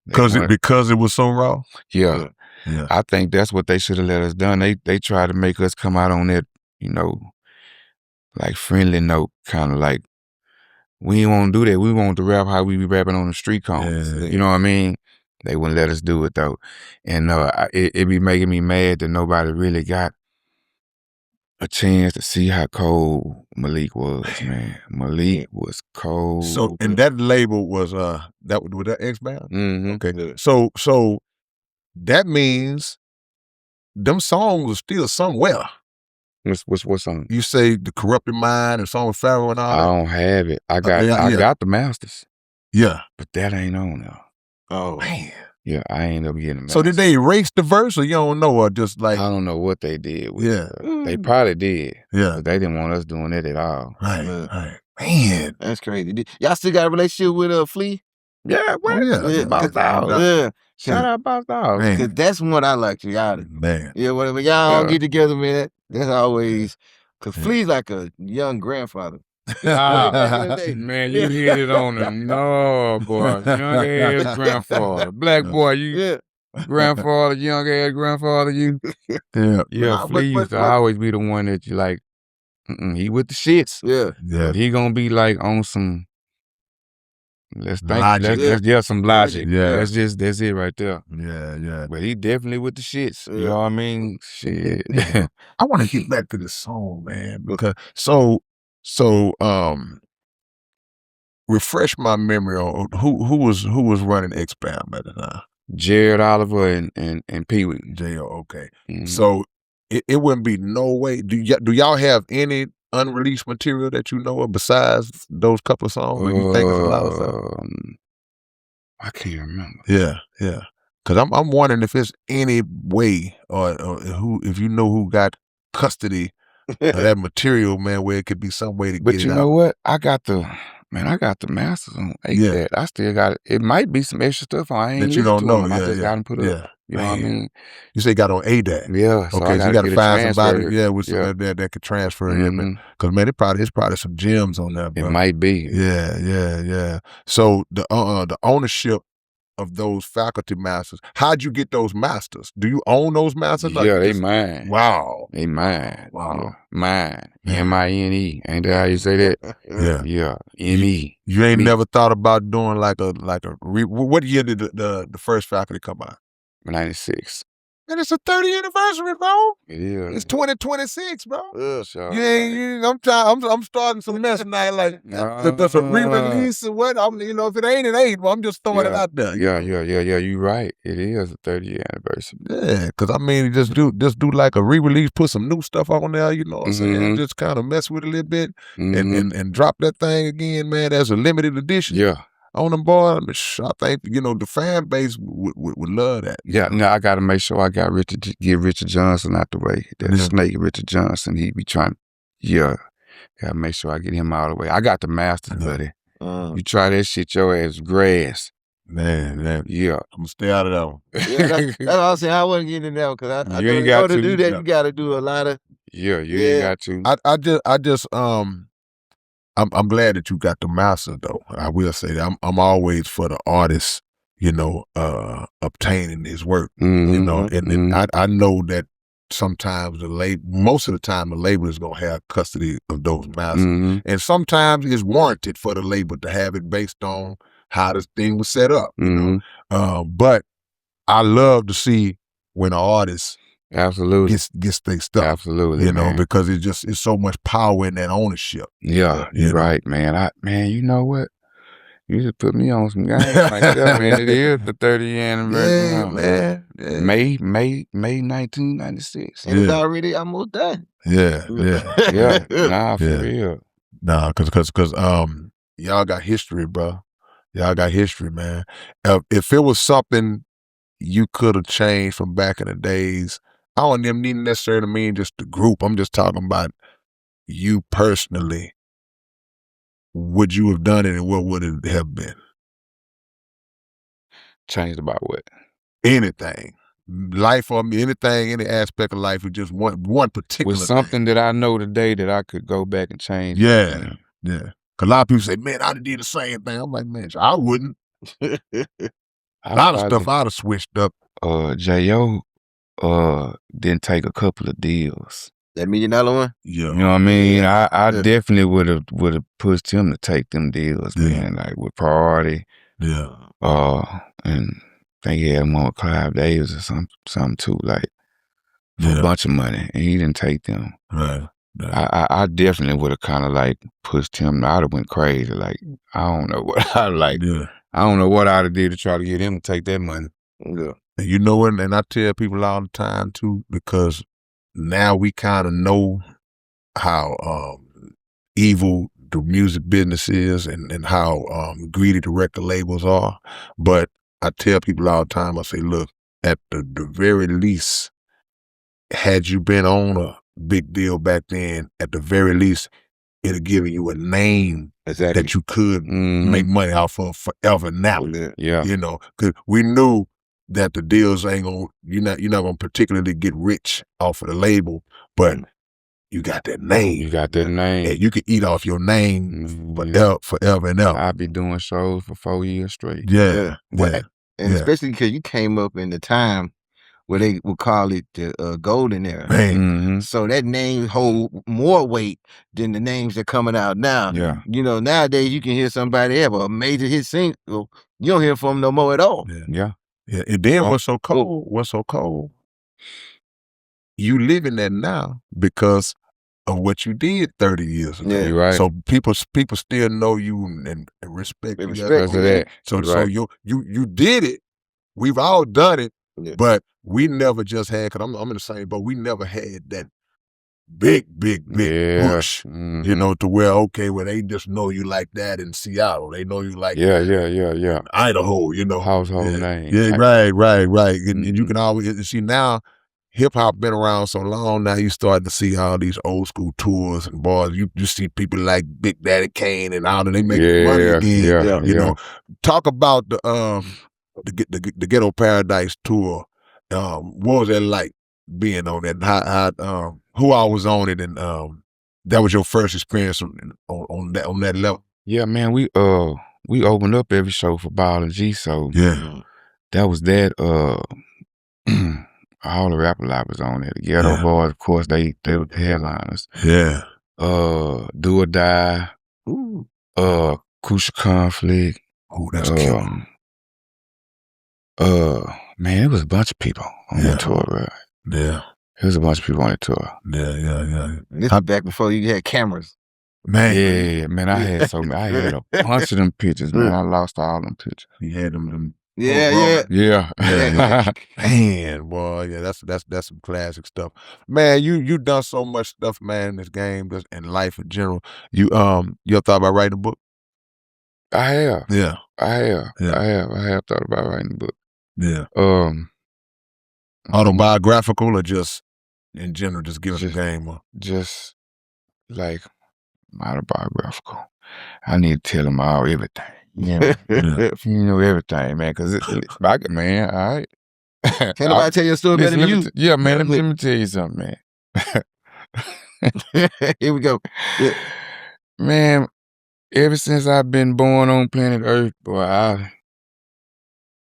Speaker 2: Because it was so raw?
Speaker 4: Yeah. I think that's what they should have let us done. They tried to make us come out on that, you know, like friendly note, kind of like we didn't want to do that. We want to rap how we be rapping on the street corners. You know what I mean? They wouldn't let us do it though. And it be making me mad that nobody really got a chance to see how cold Malik was, man. Malik was cold.
Speaker 2: So, and that label was was that X-Bound?
Speaker 4: Mm-hmm.
Speaker 2: Okay. So that means them songs are still somewhere.
Speaker 4: What song?
Speaker 2: You say The Corrupted Mind and Song with Pharaoh and all
Speaker 4: I
Speaker 2: that?
Speaker 4: don't have it. I got the masters.
Speaker 2: Yeah.
Speaker 4: But that ain't on there.
Speaker 2: Oh man.
Speaker 4: Yeah, I ain't up getting them.
Speaker 2: So did they erase the verse, or you don't know, or just like
Speaker 4: I don't know what they did with
Speaker 2: yeah.
Speaker 4: They probably did.
Speaker 2: Yeah.
Speaker 4: But they didn't want us doing it at all.
Speaker 2: Right, right. Man.
Speaker 3: That's crazy. Y'all still got a relationship with Flea?
Speaker 4: Yeah, what?
Speaker 2: Yeah.
Speaker 4: Boss Dog.
Speaker 3: Yeah.
Speaker 4: Shout out Boss Dog.
Speaker 3: Cause that's one I like, y'all.
Speaker 2: Man.
Speaker 3: Yeah, whatever. Y'all don't get together, man. That's always cause Flea's like a young grandfather.
Speaker 4: Man, you hit it on the no, boy. Young ass grandfather. Black boy, you grandfather, young ass grandfather, you. Yeah, Flea used to always be the one that you like, he with the shits.
Speaker 3: Yeah.
Speaker 4: But he gonna be like on some let's think
Speaker 2: logic.
Speaker 4: Some logic.
Speaker 2: Yeah.
Speaker 4: That's it right there.
Speaker 2: Yeah.
Speaker 4: But he definitely with the shits. You know what I mean? Shit.
Speaker 2: I want to get back to the song, man, because so refresh my memory on who was running X-Bound at the time.
Speaker 4: Jared Oliver and Pee Wee.
Speaker 2: Okay. Mm-hmm. So it wouldn't be no way. Do y'all have any unreleased material that you know of besides those couple of songs? Or you think it's a lot of stuff?
Speaker 4: I can't remember.
Speaker 2: Yeah. Because I'm wondering if it's any way or if you know who got custody of that material, man, where it could be some way to get it out.
Speaker 4: But you know what? I got the masters on that. I still got it. It might be some extra stuff I ain't
Speaker 2: that you don't know.
Speaker 4: I just got them put up. You know what I mean?
Speaker 2: You say got on ADAT.
Speaker 4: Yeah. So
Speaker 2: okay, so you got to find somebody, with
Speaker 4: some
Speaker 2: that could transfer it. Because man, it's probably some gems on there. Bro.
Speaker 4: It might be.
Speaker 2: Yeah. So the ownership of those Fakkulty masters, how'd you get those masters? Do you own those masters?
Speaker 4: Yeah, they mine.
Speaker 2: Wow.
Speaker 4: They mine.
Speaker 2: Wow.
Speaker 4: Yeah. Mine. M-I-N-E. Ain't that how you say that? Yeah. M-E.
Speaker 2: You ain't never thought about doing like a what year did the first Fakkulty come out?
Speaker 4: 96.
Speaker 2: And it's a 30th anniversary, bro.
Speaker 4: It is.
Speaker 2: It's 2026, bro.
Speaker 4: Yeah, sure.
Speaker 2: I'm starting some mess tonight. Like there's a re-release or what? If it ain't, it ain't. Well, I'm just throwing it out there.
Speaker 4: Yeah. You right. It is a 30th anniversary.
Speaker 2: Yeah, because just do like a re-release, put some new stuff on there. You know what I'm saying? Just kind of mess with it a little bit and drop that thing again, man. As a limited edition.
Speaker 4: Yeah.
Speaker 2: On them boy, I think the fan base would love that.
Speaker 4: Yeah, now I got to make sure I got get Richard Johnson out the way. That snake Richard Johnson, he be trying. Yeah, got to make sure I get him out of the way. I got the masters, buddy. You try that shit, your ass grass.
Speaker 2: Man.
Speaker 4: Yeah,
Speaker 2: I'm gonna stay out of that one.
Speaker 3: That's what I was saying. I wasn't getting in that one because I
Speaker 4: ain't got
Speaker 3: to do that. You got to do a lot of.
Speaker 4: Yeah, you ain't got to.
Speaker 2: I just I'm glad that you got the master though. I will say that I'm always for the artist, obtaining his work. And I know that sometimes most of the time the label is gonna have custody of those masters. And sometimes it's warranted for the label to have it based on how this thing was set up. But I love to see when an artist
Speaker 4: absolutely
Speaker 2: gets their stuff.
Speaker 4: Absolutely,
Speaker 2: because it's so much power in that ownership.
Speaker 4: Yeah, you're right, man. You know what? You just put me on some guys like that, man. It is the 30th anniversary.
Speaker 2: Man.
Speaker 4: May 1996.
Speaker 3: And it's already almost done.
Speaker 2: Yeah.
Speaker 4: Nah, for real.
Speaker 2: Nah, cause y'all got history, bro. Y'all got history, man. If it was something you could have changed from back in the days, I don't even need necessarily mean just the group. I'm just talking about you personally. Would you have done it, and what would it have been?
Speaker 4: Changed about what?
Speaker 2: Anything. Life or anything, any aspect of life, or just one particular
Speaker 4: was something that I know today that I could go back and change.
Speaker 2: Yeah. Cause a lot of people say, man, I'd did the same thing. I'm like, man, I wouldn't. A lot of stuff I'd have switched up.
Speaker 4: J.O. didn't take a couple of deals.
Speaker 3: That $1 million one?
Speaker 2: Yeah.
Speaker 4: You know what I mean? I definitely would have pushed him to take them deals, man. Like with Priority.
Speaker 2: Yeah.
Speaker 4: And I think he had one with Clive Davis or something too, like for a bunch of money, and he didn't take them.
Speaker 2: Right.
Speaker 4: I definitely would have kind of like pushed him. I'd have went crazy. Like I don't know what I like.
Speaker 2: Yeah.
Speaker 4: I don't know what I'd have did to try to get him to take that money.
Speaker 3: Yeah.
Speaker 2: And you know what? And I tell people all the time too, because now we kind of know how evil the music business is and how greedy the record labels are. But I tell people all the time, I say, look, at the very least, had you been on a big deal back then, at the very least, it'll give you a name that you could make money off of forever now.
Speaker 4: Yeah.
Speaker 2: You know, because we knew that the deals ain't gonna, you're not gonna particularly get rich off of the label, but you got that name.
Speaker 4: You got that name.
Speaker 2: And you can eat off your name forever and ever.
Speaker 4: I'll be doing shows for 4 years straight.
Speaker 2: Yeah.
Speaker 3: And especially because you came up in the time where they would call it the golden era.
Speaker 2: Man.
Speaker 3: So that name hold more weight than the names that are coming out now.
Speaker 4: Yeah.
Speaker 3: You know, nowadays you can hear somebody have a major hit single. You don't hear from them no more at all.
Speaker 2: Yeah. And then what's so cold? You living that now because of what you did 30 years ago.
Speaker 3: Yeah.
Speaker 4: You're right.
Speaker 2: So people still know you and respect you.
Speaker 4: Because of that.
Speaker 2: So
Speaker 4: right.
Speaker 2: you did it. We've all done it,
Speaker 3: but
Speaker 2: we never just had, because I'm in the same boat, we never had that big push, you know, to where, where they just know you like that in Seattle. They know you like Idaho, you know.
Speaker 4: Household name.
Speaker 2: Yeah, right. And you can always, see now, hip-hop been around so long, now you start to see all these old school tours and bars. You see people like Big Daddy Kane and all that, they make money again. You know, talk about the Ghetto Paradise tour. What was that like being on that? How who all was on it, and that was your first experience on that level?
Speaker 4: Yeah, man, we opened up every show for Ball and G, so that was that. All the rapper was on there. The Ghetto Boys, of course, they were the headliners.
Speaker 2: Yeah.
Speaker 4: Do or Die.
Speaker 3: Ooh.
Speaker 4: Crucial Conflict.
Speaker 2: Oh, that's killer.
Speaker 4: Man, it was a bunch of people on that tour, bro.
Speaker 2: Yeah.
Speaker 4: It was a bunch of people on that tour.
Speaker 2: Yeah.
Speaker 3: This was back before you had cameras.
Speaker 2: Man.
Speaker 4: Yeah, man, I had a bunch of them pictures, man. I lost all them pictures.
Speaker 2: He had them.
Speaker 4: Yeah.
Speaker 2: Man, boy, that's some classic stuff. Man, you done so much stuff, man, in this game, just in life in general. You thought about writing a book?
Speaker 4: I have.
Speaker 2: Yeah.
Speaker 4: I have thought about writing a book.
Speaker 2: Yeah.
Speaker 4: Autobiographical
Speaker 2: Autobiographical or just in general, just giving the game up?
Speaker 4: Just like autobiographical. I need to tell them everything. You know everything, man. Because man, all right.
Speaker 3: Can't nobody tell you a story better than you.
Speaker 4: Yeah, man. Let me tell you something, man.
Speaker 3: Here we go. Yeah.
Speaker 4: Man, ever since I've been born on planet Earth, boy,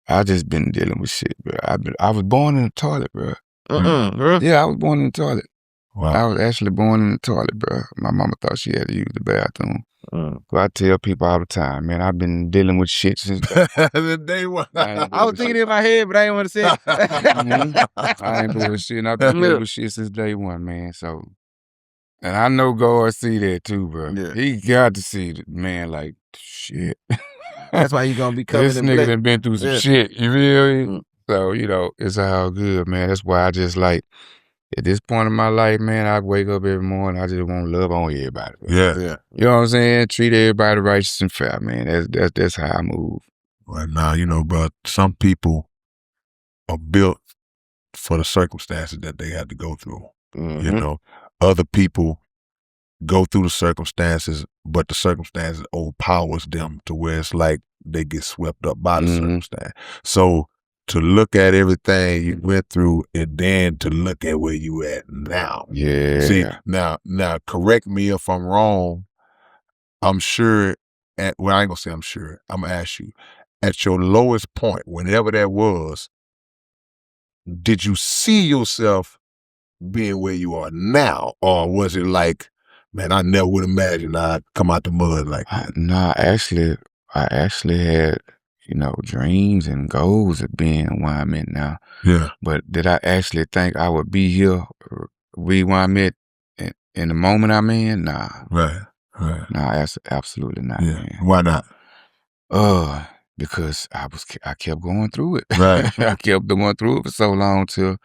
Speaker 4: I just been dealing with shit, bro. I was born in the toilet, bro. Yeah, I was born in the toilet.
Speaker 2: Wow.
Speaker 4: I was actually born in the toilet, bro. My mama thought she had to use the bathroom. So I tell people all the time, man, I've been dealing with shit since
Speaker 2: the day one.
Speaker 3: I was thinking in my head, but I didn't want to say it.
Speaker 4: I ain't doing shit, and I've been dealing with shit since day one, man. So, and I know God see that too, bro.
Speaker 3: Yeah.
Speaker 4: He got to see it, man, like, shit.
Speaker 3: That's why you gonna be coming
Speaker 4: This nigga done been through some shit, you feel me? So, you know, it's all good, man. That's why I just like, at this point in my life, man, I wake up every morning, I just want to love on everybody.
Speaker 2: Yeah.
Speaker 4: You know what I'm saying? Treat everybody righteous and fair, man. That's how I move.
Speaker 2: Right now, you know, bro, some people are built for the circumstances that they had to go through. You know, other people go through the circumstances, but the circumstances overpowers them to where it's like they get swept up by the circumstance. So to look at everything you went through and then to look at where you at now.
Speaker 4: Yeah.
Speaker 2: See, now correct me if I'm wrong. I'm sure I ain't gonna say I'm sure. I'm gonna ask you, at your lowest point, whenever that was, did you see yourself being where you are now? Or was it like, man, I never would imagine I'd come out the mud like that?
Speaker 4: No, I actually had, you know, dreams and goals of being where I'm at now.
Speaker 2: Yeah.
Speaker 4: But did I actually think I would be here, be where I'm at in the moment I'm in? Nah.
Speaker 2: Right.
Speaker 4: Nah, absolutely not,
Speaker 2: Yeah.
Speaker 4: man.
Speaker 2: Why not?
Speaker 4: Because I kept going through it.
Speaker 2: Right.
Speaker 4: I kept going through it for so long till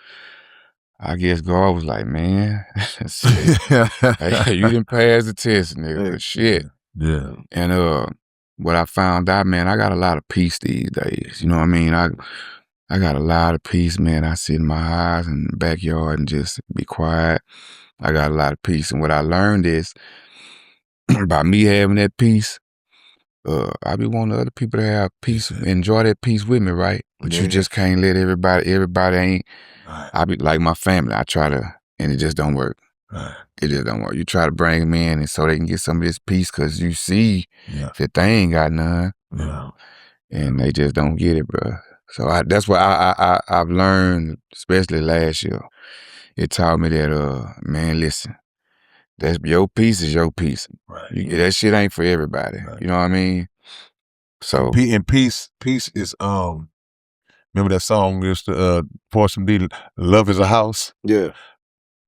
Speaker 4: I guess God was like, man, shit. Hey, you didn't pass the test, nigga. Shit.
Speaker 2: Yeah.
Speaker 4: And what I found out, man, I got a lot of peace these days. You know what I mean? I got a lot of peace, man. I sit in my house in the backyard and just be quiet. I got a lot of peace. And what I learned is by me having that peace, I be wanting other people to have peace, enjoy that peace with me, right? But you just can't let everybody ain't.
Speaker 2: Right.
Speaker 4: I be like my family. I try to, and it just don't work.
Speaker 2: Right.
Speaker 4: It just don't work. You try to bring them in and so they can get some of this peace because you see that they ain't got none.
Speaker 2: Yeah.
Speaker 4: And they just don't get it, bro. So that's what I've learned, especially last year. It taught me that, man, listen, that's your piece is your piece.
Speaker 2: Right.
Speaker 4: That shit ain't for everybody.
Speaker 2: Right.
Speaker 4: You know what I mean? So
Speaker 2: and peace is remember that song used to Portion D, Love is a House?
Speaker 3: Yeah.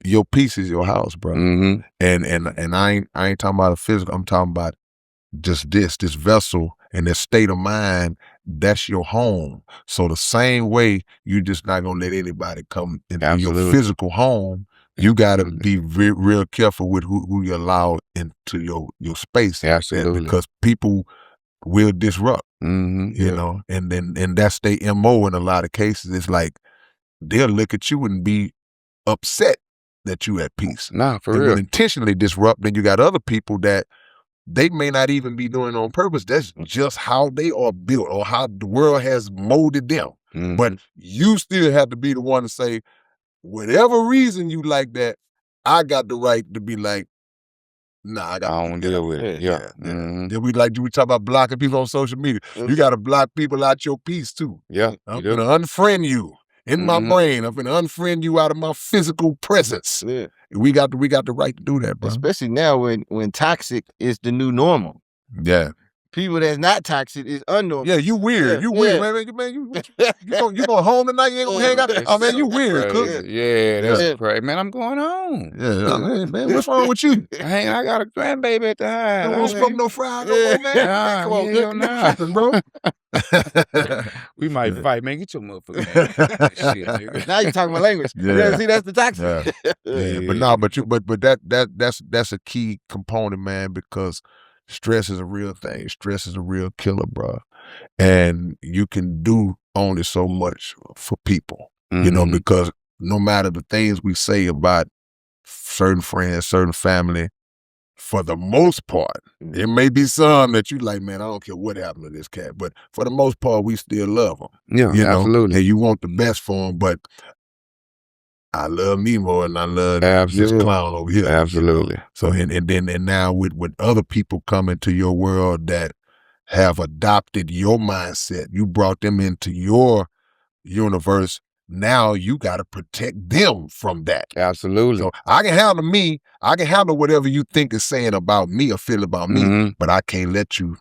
Speaker 2: Your peace is your house, bro.
Speaker 4: mm-hmm.
Speaker 2: And I ain't talking about a physical, I'm talking about just this vessel and this state of mind, that's your home. So the same way, you just not gonna let anybody come into your physical home. You gotta be real careful with who you allow into your space.
Speaker 4: Absolutely.
Speaker 2: Because people will disrupt.
Speaker 4: Mm-hmm.
Speaker 2: You know, and that's their MO in a lot of cases. It's like they'll look at you and be upset that you at peace.
Speaker 4: Nah, for
Speaker 2: and
Speaker 4: real.
Speaker 2: Will intentionally disrupt. Then you got other people that they may not even be doing it on purpose. That's just how they are built or how the world has molded them.
Speaker 4: Mm-hmm.
Speaker 2: But you still have to be the one to say, whatever reason you like that, I got the right to be like, nah, I
Speaker 4: don't deal with it. Yeah. Mm-hmm.
Speaker 2: Then we talk about blocking people on social media. You got to block people out your peace too.
Speaker 4: Yeah.
Speaker 2: I'm gonna unfriend you in my brain. I'm gonna unfriend you out of my physical presence.
Speaker 3: Yeah.
Speaker 2: We got the right to do that, bro.
Speaker 3: Especially now when toxic is the new normal.
Speaker 2: Yeah.
Speaker 3: People that's not toxic is unnormal.
Speaker 2: Yeah, you weird.
Speaker 3: Yeah,
Speaker 2: you weird, man. You going home tonight? You ain't gonna hang out? Oh man, you weird, Cook.
Speaker 4: Yeah, that's crazy. Man, I'm going home.
Speaker 2: Yeah, man, what's wrong with you?
Speaker 4: I got a grandbaby at the house.
Speaker 2: Don't want to smoke no fries no more, man. Come on, Cook. Bro.
Speaker 4: We might fight, man. Get your motherfucker. Shit, nigga.
Speaker 3: Now you talking my language. Yeah. See, that's the toxic.
Speaker 2: Yeah. But that's a key component, man, because stress is a real thing. Stress is a real killer, bro. And you can do only so much for people, you know, because no matter the things we say about certain friends, certain family, for the most part, there may be some that you like, man, I don't care what happened to this cat, but for the most part, we still love them.
Speaker 4: Yeah,
Speaker 2: you know?
Speaker 4: Absolutely.
Speaker 2: And you want the best for them, but I love me more than I love this clown over here.
Speaker 4: Absolutely.
Speaker 2: So and now with other people coming to your world that have adopted your mindset, you brought them into your universe. Now you got to protect them from that.
Speaker 4: Absolutely.
Speaker 2: So I can handle me. I can handle whatever you think is saying about me or feel about me, but I can't let you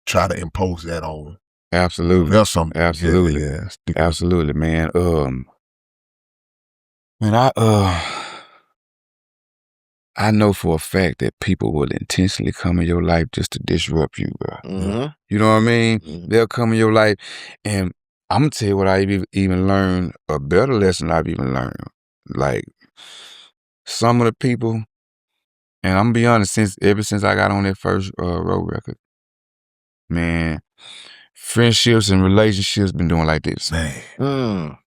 Speaker 2: try to impose that on.
Speaker 4: Absolutely.
Speaker 2: That's something.
Speaker 4: Absolutely.
Speaker 2: Yeah.
Speaker 4: Absolutely, man. Man, I know for a fact that people will intentionally come in your life just to disrupt you, bro.
Speaker 3: Mm-hmm.
Speaker 4: You know what I mean? Mm-hmm. They'll come in your life, and I'm gonna tell you what I even learned, a better lesson I've even learned. Like, some of the people, and I'm gonna be honest, ever since I got on that first road record, man, friendships and relationships been doing like this.
Speaker 2: Man.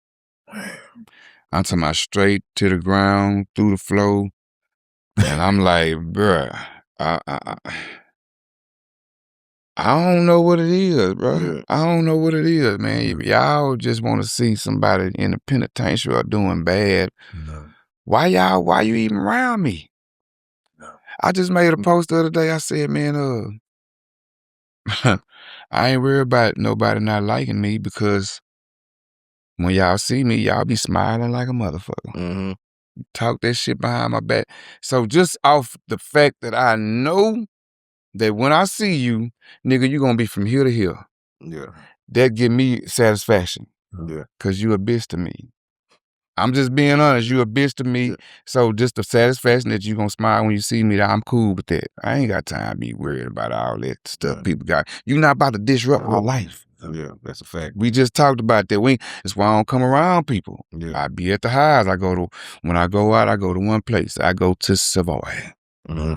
Speaker 4: I'm talking about straight to the ground, through the flow. And I'm like, bruh, I don't know what it is, bro. Yeah. I don't know what it is, man. If y'all just want to see somebody in the penitentiary or doing bad, why you even around me? No. I just made a post the other day. I said, man, I ain't worried about nobody not liking me because when y'all see me, y'all be smiling like a motherfucker.
Speaker 3: Mm-hmm.
Speaker 4: talk that shit behind my back. So just off the fact that I know that when I see you, nigga, you gonna be from here to here.
Speaker 3: Yeah.
Speaker 4: That give me satisfaction.
Speaker 3: Yeah.
Speaker 4: Cause you a bitch to me. I'm just being honest, you a bitch to me. Yeah. So just the satisfaction that you gonna smile when you see me, I'm cool with that. I ain't got time to be worried about all that stuff people got. You not about to disrupt my life.
Speaker 3: Yeah, that's a fact.
Speaker 4: We just talked about that. That's why I don't come around people.
Speaker 3: Yeah.
Speaker 4: I be at the highs. When I go out, I go to one place. I go to Savoy.
Speaker 3: Mm-hmm.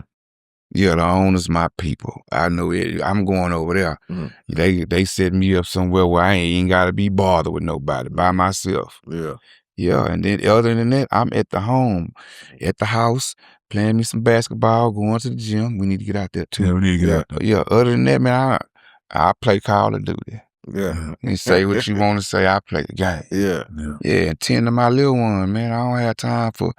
Speaker 4: Yeah, the owners, my people. I know it. I'm going over there. Mm-hmm. They set me up somewhere where I ain't gotta be bothered with nobody, by myself.
Speaker 3: Yeah.
Speaker 4: Yeah, and then other than that, I'm at the house, playing me some basketball, going to the gym. We need to get out there too.
Speaker 2: Yeah, we need to get out there.
Speaker 4: Yeah, other than that, man, I play Call of Duty.
Speaker 3: Yeah.
Speaker 4: And say what you want to say, I play the game.
Speaker 3: Yeah.
Speaker 4: Yeah, and tend to my little one, man. I don't have time for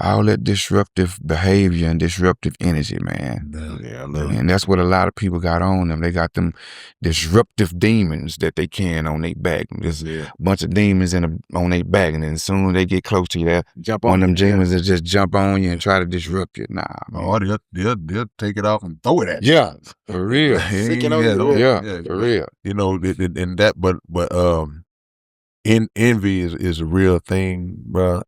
Speaker 4: all that disruptive behavior and disruptive energy, man.
Speaker 3: Yeah,
Speaker 4: and that's what a lot of people got on them. They got them disruptive demons that they can on their back. There's a bunch of demons on their back, and then as soon as they get close to you, one of them demons that just jump on you and try to disrupt you. Nah, man.
Speaker 2: Oh, they'll take it off and throw it at you.
Speaker 4: Yeah, for real.
Speaker 2: Yeah,
Speaker 4: for real.
Speaker 2: You know, and that, but envy is a real thing, bro,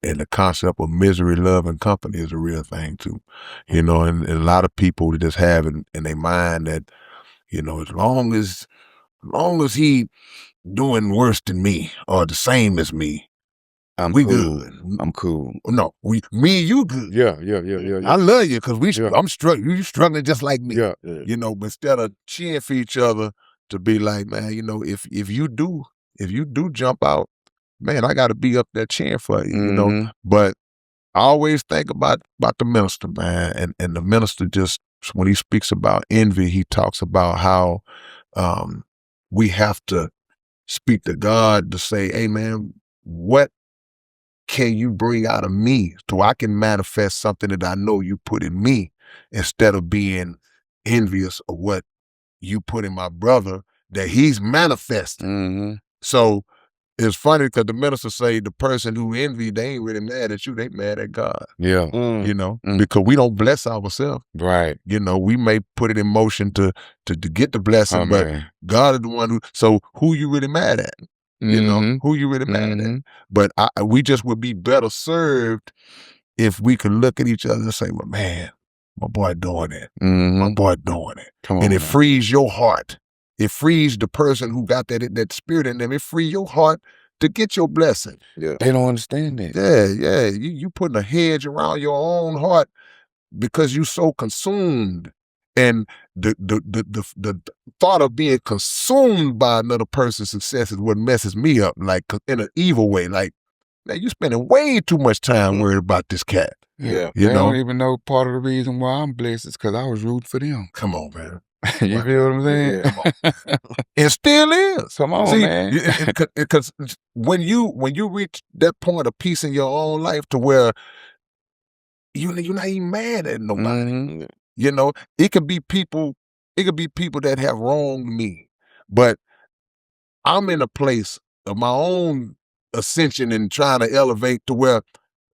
Speaker 2: and the concept of misery, love, and company is a real thing too. You know, and a lot of people just have in their mind that, you know, as long as he doing worse than me or the same as me, we
Speaker 4: cool.
Speaker 2: good.
Speaker 4: I'm cool.
Speaker 2: No, me and you good.
Speaker 4: Yeah.
Speaker 2: I love you because I'm struggling. You struggling just like me.
Speaker 4: Yeah.
Speaker 2: You know, but instead of cheering for each other, to be like, man, you know, if you do jump out, man, I got to be up there cheering for you, you know. But I always think about the minister, man, and the minister just, when he speaks about envy, he talks about how we have to speak to God to say, hey, man, what can you bring out of me so I can manifest something that I know you put in me, instead of being envious of what you put in my brother that he's manifesting. So it's funny because the minister say the person who envy, they ain't really mad at you, they mad at God.
Speaker 4: Yeah.
Speaker 2: You know, because we don't bless ourselves.
Speaker 4: Right.
Speaker 2: You know, we may put it in motion to get the blessing, but man, God is the one who, so who you really mad at? You know, who you really mad at? But we just would be better served if we could look at each other and say, well, man, my boy doing it. My boy doing it.
Speaker 4: Come on,
Speaker 2: and it frees your heart. It frees the person who got that spirit in them. It frees your heart to get your blessing.
Speaker 4: Yeah. They don't understand that.
Speaker 2: Yeah. You putting a hedge around your own heart because you so consumed. And the thought of being consumed by another person's success is what messes me up, like in an evil way. Like, man, you spending way too much time worried about this cat.
Speaker 4: Yeah.
Speaker 2: You
Speaker 4: they
Speaker 2: know?
Speaker 4: don't even know part of the reason why I'm blessed is because I was rooting for them.
Speaker 2: Come on, man.
Speaker 4: You feel what I'm saying?
Speaker 2: Yeah, come on. It still is.
Speaker 4: Come on, man.
Speaker 2: Because when you reach that point of peace in your own life to where you're not even mad at nobody. You know, it could be people that have wronged me, but I'm in a place of my own ascension and trying to elevate to where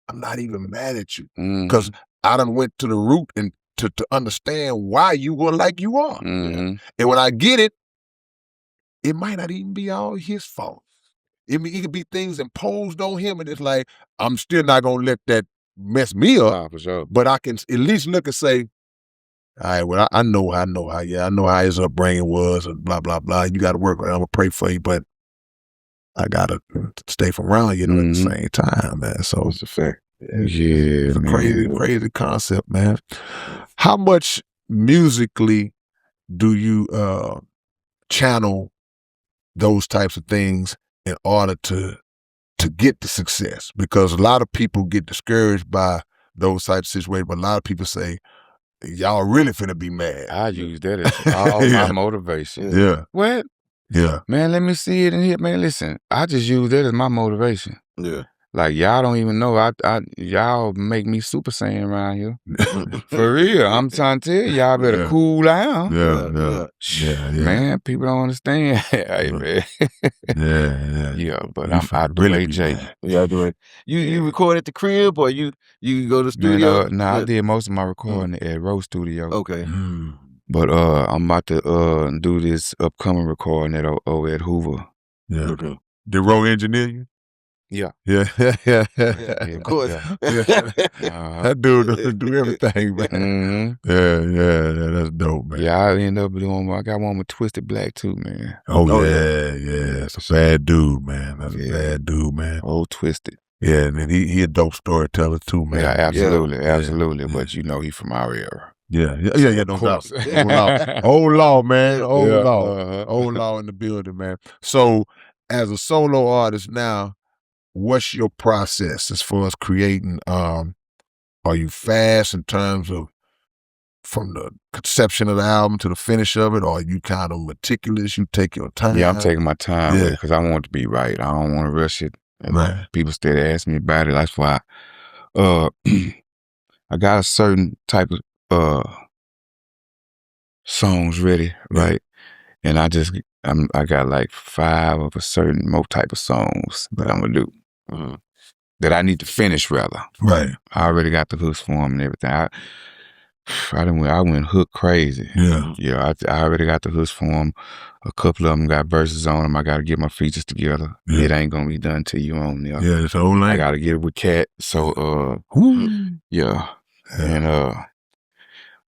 Speaker 2: I'm not even mad at you, because I done went to the root and to understand why you were like you are. And when I get it, it might not even be all his fault. It could be things imposed on him, and it's like, I'm still not gonna let that mess me up.
Speaker 4: For sure.
Speaker 2: But I can at least look and say, all right, well, I know how his upbringing was, and blah, blah, blah. You got to work on it. I'm going to pray for you, but I got to stay from around you, at the same time, man. So it's a fact.
Speaker 4: It's
Speaker 2: a crazy concept, man. How much musically do you channel those types of things in order to get the success? Because a lot of people get discouraged by those types of situations, but a lot of people say, y'all really finna be mad.
Speaker 4: I use that as all my motivation.
Speaker 2: Yeah.
Speaker 4: What?
Speaker 2: Yeah.
Speaker 4: Man, let me see it in here. Man, listen, I just use that as my motivation.
Speaker 3: Yeah.
Speaker 4: Like y'all don't even know. Y'all make me Super Saiyan around here. For real, I'm trying to tell y'all better cool down.
Speaker 2: Yeah.
Speaker 4: Man, people don't understand. Hey man. Yeah. But I'm out the way, Jay.
Speaker 3: Yeah, do it. You record at the crib or you go to the studio?
Speaker 4: Man, I did most of my recording at Rose Studio.
Speaker 3: Okay.
Speaker 4: But I'm about to do this upcoming recording over at Hoover.
Speaker 2: Yeah. Did Roe engineer you?
Speaker 4: Yeah.
Speaker 3: Yeah, of course.
Speaker 2: That dude do everything, man. Yeah, that's dope, man.
Speaker 4: Yeah, I end up doing. I got one with Twisted Black too, man.
Speaker 2: Oh yeah. It's a bad dude, man. That's a bad dude, man.
Speaker 4: Old Twisted.
Speaker 2: Yeah, and then he a dope storyteller too, man.
Speaker 4: Yeah, absolutely. But you know, he from our era.
Speaker 2: Yeah, no doubt. Old law, man. Old law in the building, man. So, as a solo artist now, what's your process as far as creating? Are you fast in terms of from the conception of the album to the finish of it, or are you kind of meticulous? You take your time?
Speaker 4: Yeah, I'm taking my time with it because I want it to be right. I don't want to rush it. And people still ask me about it. That's why I got a certain type of songs ready, right? And I got like 5 of a certain more type of songs that I'm gonna do. That I need to finish rather.
Speaker 2: Right.
Speaker 4: I already got the hooks for them and everything. I went hook crazy. Yeah. I already got the hooks for them. A couple of them got verses on them. I got to get my features together. It ain't gonna be done till you on there.
Speaker 2: Yeah, it's whole
Speaker 4: I got to get it with Cat. So yeah. And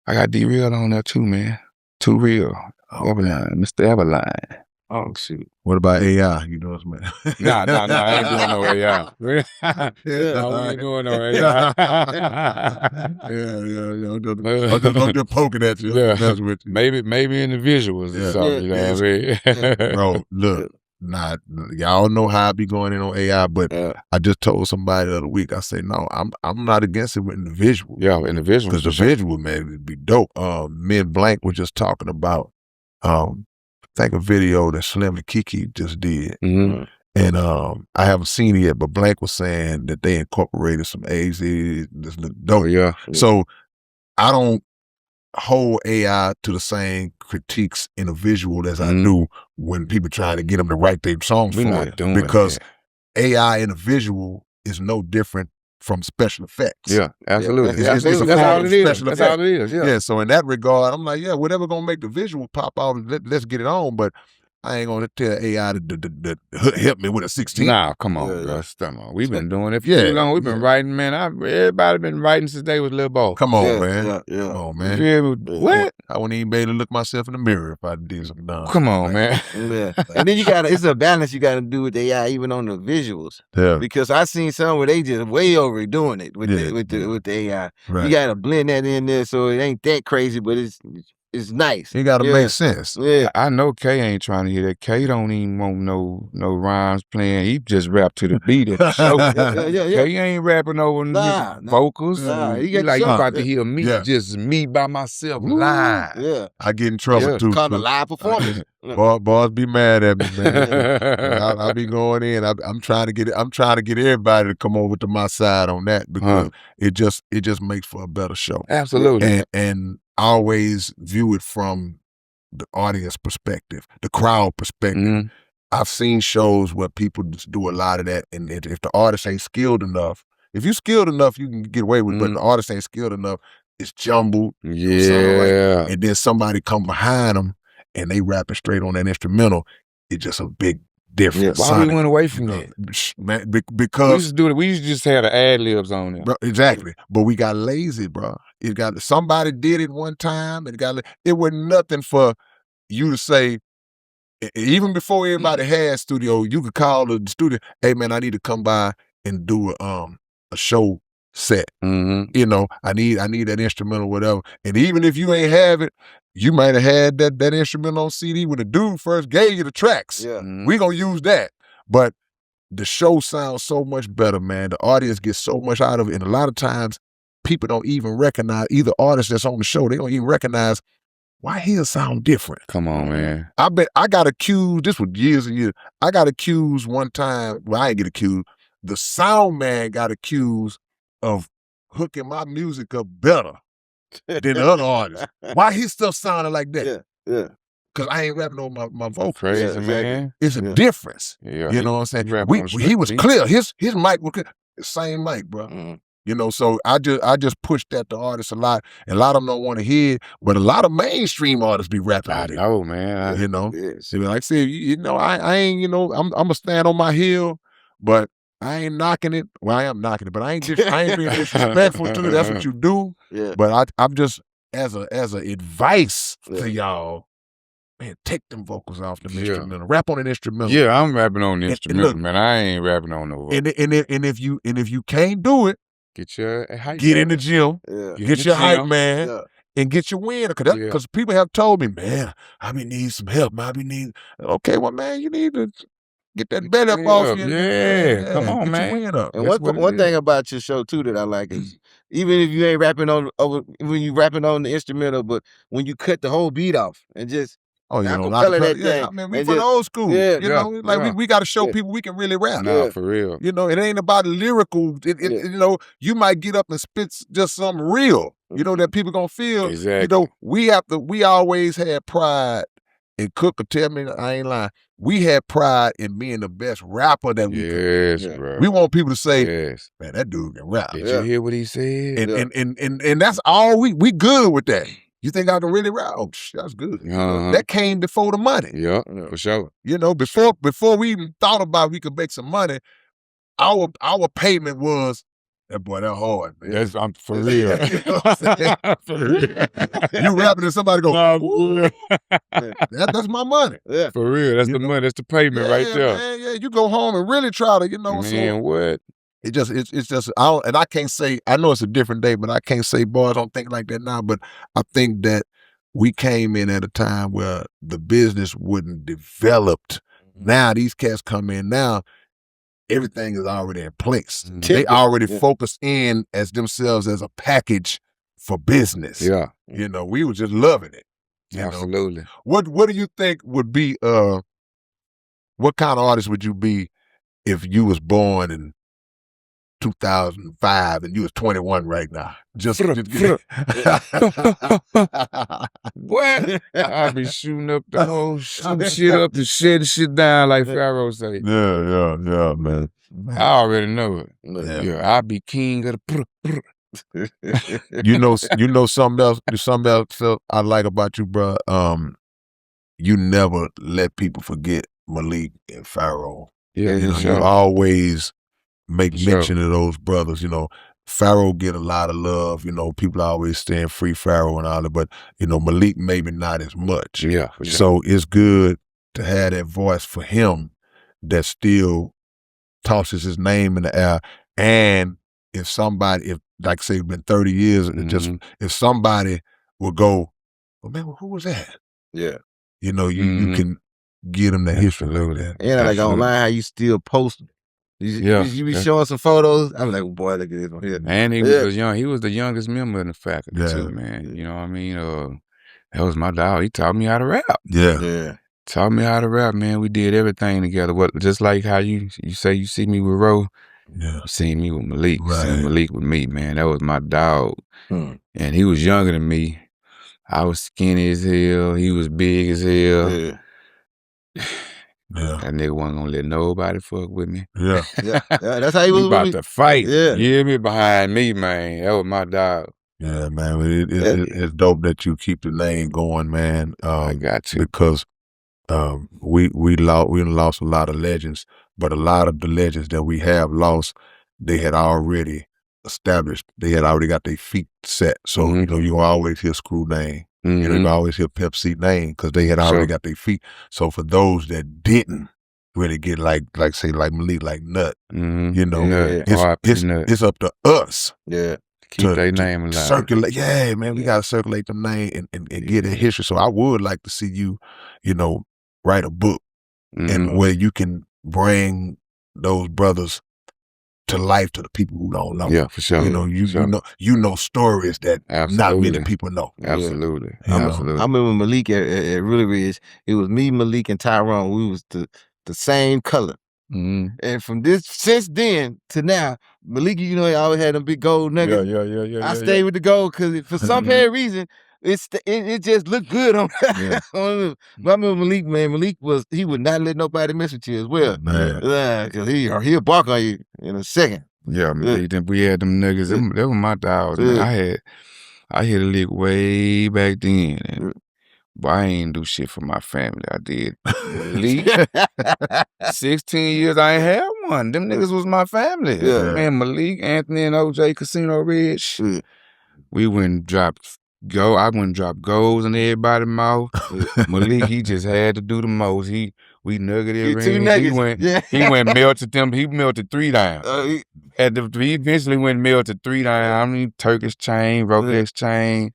Speaker 4: I got D-Real on there too, man. Too Real. Everline, Mr. Everline. Oh shoot.
Speaker 2: What about AI? You know what I'm saying?
Speaker 4: Nah, I ain't doing no AI. No, we ain't doing no AI.
Speaker 2: I'm just poking at you. That's with you.
Speaker 4: Maybe in the visuals or something. You know what I mean?
Speaker 2: Bro, look, y'all know how I be going in on AI, but I just told somebody the other week. I said, no, I'm not against it with the visual.
Speaker 4: Yeah, in the visual,
Speaker 2: because the visual, man, it'd be dope. Me and Blank were just talking about. I think a video that Slim and Kiki just did. And I haven't seen it yet, but Blank was saying that they incorporated some AZ. This look dope. So I don't hold AI to the same critiques in a visual as I do when people try to get them to write their songs
Speaker 4: We're
Speaker 2: for
Speaker 4: not
Speaker 2: it.
Speaker 4: doing
Speaker 2: Because
Speaker 4: that.
Speaker 2: AI in a visual is no different from special effects.
Speaker 4: Yeah, absolutely.
Speaker 2: It's a
Speaker 4: That's all it is.
Speaker 2: special
Speaker 4: That's
Speaker 2: effect.
Speaker 4: all it is. Yeah.
Speaker 2: So in that regard, I'm like, whatever gonna make the visual pop off, let's get it on. But I ain't gonna tell AI to help me with a 16.
Speaker 4: Nah, come on, bro. We've been doing it for too long. We've been writing, man. Everybody been writing since they was little boy.
Speaker 2: Come on, man. Come on, man.
Speaker 4: You feel me? What?
Speaker 2: I wouldn't even be able to look myself in the mirror if I did something dumb.
Speaker 4: Come on, man.
Speaker 3: And then it's a balance you gotta do with AI, even on the visuals.
Speaker 2: Yeah.
Speaker 3: Because I seen some where they just way overdoing it with the AI.
Speaker 2: Right.
Speaker 3: You gotta blend that in there so it ain't that crazy, but it's nice.
Speaker 2: It gotta make sense.
Speaker 3: Yeah.
Speaker 4: I know K ain't trying to hear that. K don't even want no rhymes playing. He just rap to the beat at the show. K ain't rapping over vocals. He like you about to hear me, just me by myself live.
Speaker 3: Yeah.
Speaker 2: I get in trouble too.
Speaker 3: Called a live performance.
Speaker 2: Boss be mad at me, man. I be going in. I'm trying to get everybody to come over to my side on that because it just makes for a better show.
Speaker 4: Absolutely.
Speaker 2: And I always view it from the audience perspective, the crowd perspective. I've seen shows where people just do a lot of that, and if the artist ain't skilled enough, if you skilled enough, you can get away with it, but the artist ain't skilled enough, it's jumbled.
Speaker 4: Yeah.
Speaker 2: And then somebody come behind them and they rapping straight on that instrumental. It's just a big difference.
Speaker 4: Why we went away from that?
Speaker 2: Man, because
Speaker 4: we used to do it. We used to just have the ad-libs on there.
Speaker 2: Bro, exactly. But we got lazy, bro. Somebody did it one time, and it wasn't nothing for you to say. Even before everybody had studio, you could call the studio, hey man, I need to come by and do a show set. You know, I need that instrumental, whatever. And even if you ain't have it, you might have had that instrumental on CD when the dude first gave you the tracks. We gonna use that. But the show sounds so much better, man. The audience gets so much out of it. And a lot of times people don't even recognize, either artist that's on the show, they don't even recognize why his sound different.
Speaker 4: Come on, man.
Speaker 2: I got accused, this was years and years. I got accused one time, well, I didn't get accused, the sound man got accused of hooking my music up better than the other artists. Why his stuff sounded like that?
Speaker 3: Yeah.
Speaker 2: Because I ain't rapping on my vocals.
Speaker 4: Crazy, man.
Speaker 2: It's a difference.
Speaker 4: Yeah.
Speaker 2: You know what I'm saying? He was clear. His mic was clear. Same mic, bro.
Speaker 3: Mm-hmm.
Speaker 2: You know, so I just pushed that to artists a lot. And a lot of them don't want to hear it, but a lot of mainstream artists be rapping
Speaker 4: I
Speaker 2: on it.
Speaker 4: know, man.
Speaker 2: You know? So like I said, you know, I ain't, you know, I'm going to stand on my hill, but I ain't knocking it. Well, I am knocking it, but I ain't being disrespectful to it. That's what you do.
Speaker 3: Yeah.
Speaker 2: But I'm just, as a advice to y'all, man, take them vocals off the instrumental. Rap on an instrumental.
Speaker 4: Yeah, I'm rapping on the instrumental,
Speaker 2: look,
Speaker 4: man. I ain't rapping on no vocal.
Speaker 2: And if you can't do it,
Speaker 4: get your hype.
Speaker 2: Get in the gym.
Speaker 3: Yeah.
Speaker 2: Get your hype, man. And get your win. Because people have told me, man, I be need some help. I be need. Okay, well, man, you need to get that belly up off you.
Speaker 4: Yeah, come on,
Speaker 2: get
Speaker 4: man.
Speaker 2: Your win up.
Speaker 3: And one thing about your show too that I like is even if you ain't rapping on when you rapping on the instrumental, but when you cut the whole beat off and just
Speaker 2: you know,
Speaker 3: that thing.
Speaker 2: I mean, we from the old school. You know, like we got to show people we can really rap.
Speaker 4: Nah, for real.
Speaker 2: You know, it ain't about lyrical. You know, you might get up and spit just something real. You know that people gonna feel.
Speaker 4: Exactly.
Speaker 2: You know, we always had pride. And Kook could tell me, I ain't lying. We had pride in being the best rapper that we could.
Speaker 4: Yes, bro.
Speaker 2: We want people to say, man, that dude can rap.
Speaker 4: Did you hear what he said?
Speaker 2: And that's all we good with that. You think I can really rap? Oh, that's good. That came before the money.
Speaker 4: Yeah, for sure.
Speaker 2: You know, before we even thought about we could make some money, our payment was, that boy, that hard, man.
Speaker 4: That's for real.
Speaker 2: You know what I'm saying? For real. You rapping and somebody go, that's my money.
Speaker 3: Yeah.
Speaker 4: For real. That's the money. That's the payment right there.
Speaker 2: Man, yeah, you go home and really try to, you know.
Speaker 4: Man, what?
Speaker 2: It's just, I can't say, I know it's a different day, but I can't say, boy, I don't think like that now. But I think that we came in at a time where the business wasn't developed. Now these cats come in now, everything is already in place. They already focus in as themselves as a package for business.
Speaker 4: Yeah.
Speaker 2: You know, we were just loving it.
Speaker 4: Absolutely.
Speaker 2: Know? What do you think would be, what kind of artist would you be if you was born in 2005 and you was 21 right now?
Speaker 4: What? I be shooting up the whole shit up and shit down like Pharaoh say.
Speaker 2: Yeah, man.
Speaker 4: I already know it.
Speaker 2: Yeah,
Speaker 4: I be king of the
Speaker 2: you know something else I like about you, bro. You never let people forget Malik and Pharaoh.
Speaker 4: Yeah,
Speaker 2: you
Speaker 4: sure.
Speaker 2: always make mention of those brothers. You know, Pharaoh get a lot of love. You know, people always saying free Pharaoh and all that, but you know, Malik maybe not as much.
Speaker 4: Yeah.
Speaker 2: So it's good to have that voice for him that still tosses his name in the air. And if like say it's been 30 years, if somebody will go, well, man, who was that?
Speaker 3: Yeah.
Speaker 2: You know, you can get them that history like that.
Speaker 3: And like online, how you still post. You be showing some photos. I'm like, boy, look at this one here.
Speaker 4: And he was the youngest member in the faculty too, man. You know what I mean? That was my dog. He taught me how to rap.
Speaker 3: Yeah.
Speaker 4: Taught me how to rap, man. We did everything together. Just like how you say you see me with Ro.
Speaker 2: Yeah.
Speaker 4: You seen me with Malik.
Speaker 2: Right.
Speaker 4: You seen Malik with me, man. That was my dog. And he was younger than me. I was skinny as hell. He was big as hell.
Speaker 3: Yeah.
Speaker 4: That nigga wasn't gonna let nobody fuck with me.
Speaker 3: Yeah. That's how he was
Speaker 4: about to fight.
Speaker 3: Yeah.
Speaker 4: You hear me? Behind me, man. That was my dog.
Speaker 2: Yeah, man. It's dope that you keep the name going, man.
Speaker 4: I got you.
Speaker 2: Because we lost a lot of legends, but a lot of the legends that we have lost, they had already established. They had already got their feet set. So you know, you always hear Screw name. You know, you always hear Pep C name because they had already got their feet. So for those that didn't really get like say like Malik, like Nut, you know, it's up to us.
Speaker 3: Yeah.
Speaker 4: Keep their name alive.
Speaker 2: Circulate. Yeah, man, we gotta circulate the name and get a history. So I would like to see you, you know, write a book and where you can bring those brothers to life to the people who don't know.
Speaker 4: Yeah, for sure.
Speaker 2: You know, you know stories that not many people know.
Speaker 4: Absolutely.
Speaker 3: Absolutely. I remember Malik at Really Ridge. It was me, Malik, and Tyrone. We was the same color. And from since then to now, Malik, you know, he always had them big gold nuggets.
Speaker 2: Yeah.
Speaker 3: I stayed with the gold because for some apparent reason, it just looked good on.
Speaker 2: Yeah.
Speaker 3: But I remember Malik, man. Malik he would not let nobody mess with you as well, man. Because he'll bark on you in a second.
Speaker 4: Yeah, Malik. Then we had them niggas. They were my dogs. Man. I hit a lick way back then. And, but I ain't do shit for my family. I did. Malik, 16 years, I ain't had one. Them niggas was my family.
Speaker 3: Yeah.
Speaker 4: Man, Malik, Anthony, and OJ, Casino Ridge. We went and dropped I went and dropped goals in everybody's mouth. Malik, he just had to do the most. We nuggeted rings. He went melted them. He melted 3 down. He eventually went melted 3 down. I mean, Turkish chain, Rolex chain.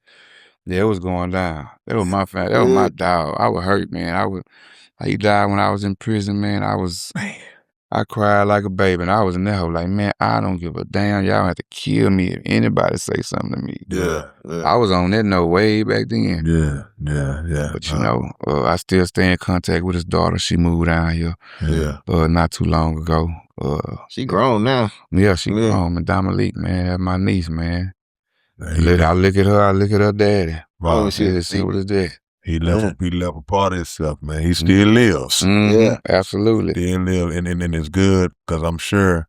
Speaker 4: Yeah, it was going down. That was my family. That was my dog. I was hurt, man. He died when I was in prison, man. I cried like a baby, and I was in that hole like, man, I don't give a damn. Y'all have to kill me if anybody say something to me.
Speaker 2: Yeah.
Speaker 4: I was on that note way back then.
Speaker 2: Yeah.
Speaker 4: But you know, I still stay in contact with his daughter. She moved down here. Not too long ago.
Speaker 3: She grown now.
Speaker 4: Yeah, she grown. Madame Malik, man, that's my niece, man. I look at her daddy.
Speaker 2: Wow.
Speaker 4: Oh, she see what is that.
Speaker 2: He left a part of himself, man. He still lives.
Speaker 4: Yeah, absolutely.
Speaker 2: Still lives, and it's good because I'm sure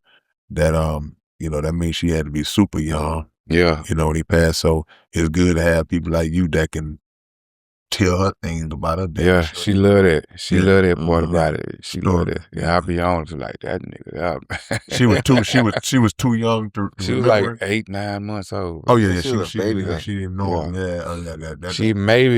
Speaker 2: that that means she had to be super young.
Speaker 4: Yeah,
Speaker 2: when he passed. So it's good to have people like you that can tell her things about her dad.
Speaker 4: Yeah, she loved it. She loved that part about it. She loved it. Yeah, I'll be honest, like that nigga.
Speaker 2: She was too young to.
Speaker 4: She was like 8, 9 months old.
Speaker 2: Oh yeah, she
Speaker 3: baby.
Speaker 2: She didn't know him. Yeah,
Speaker 4: she might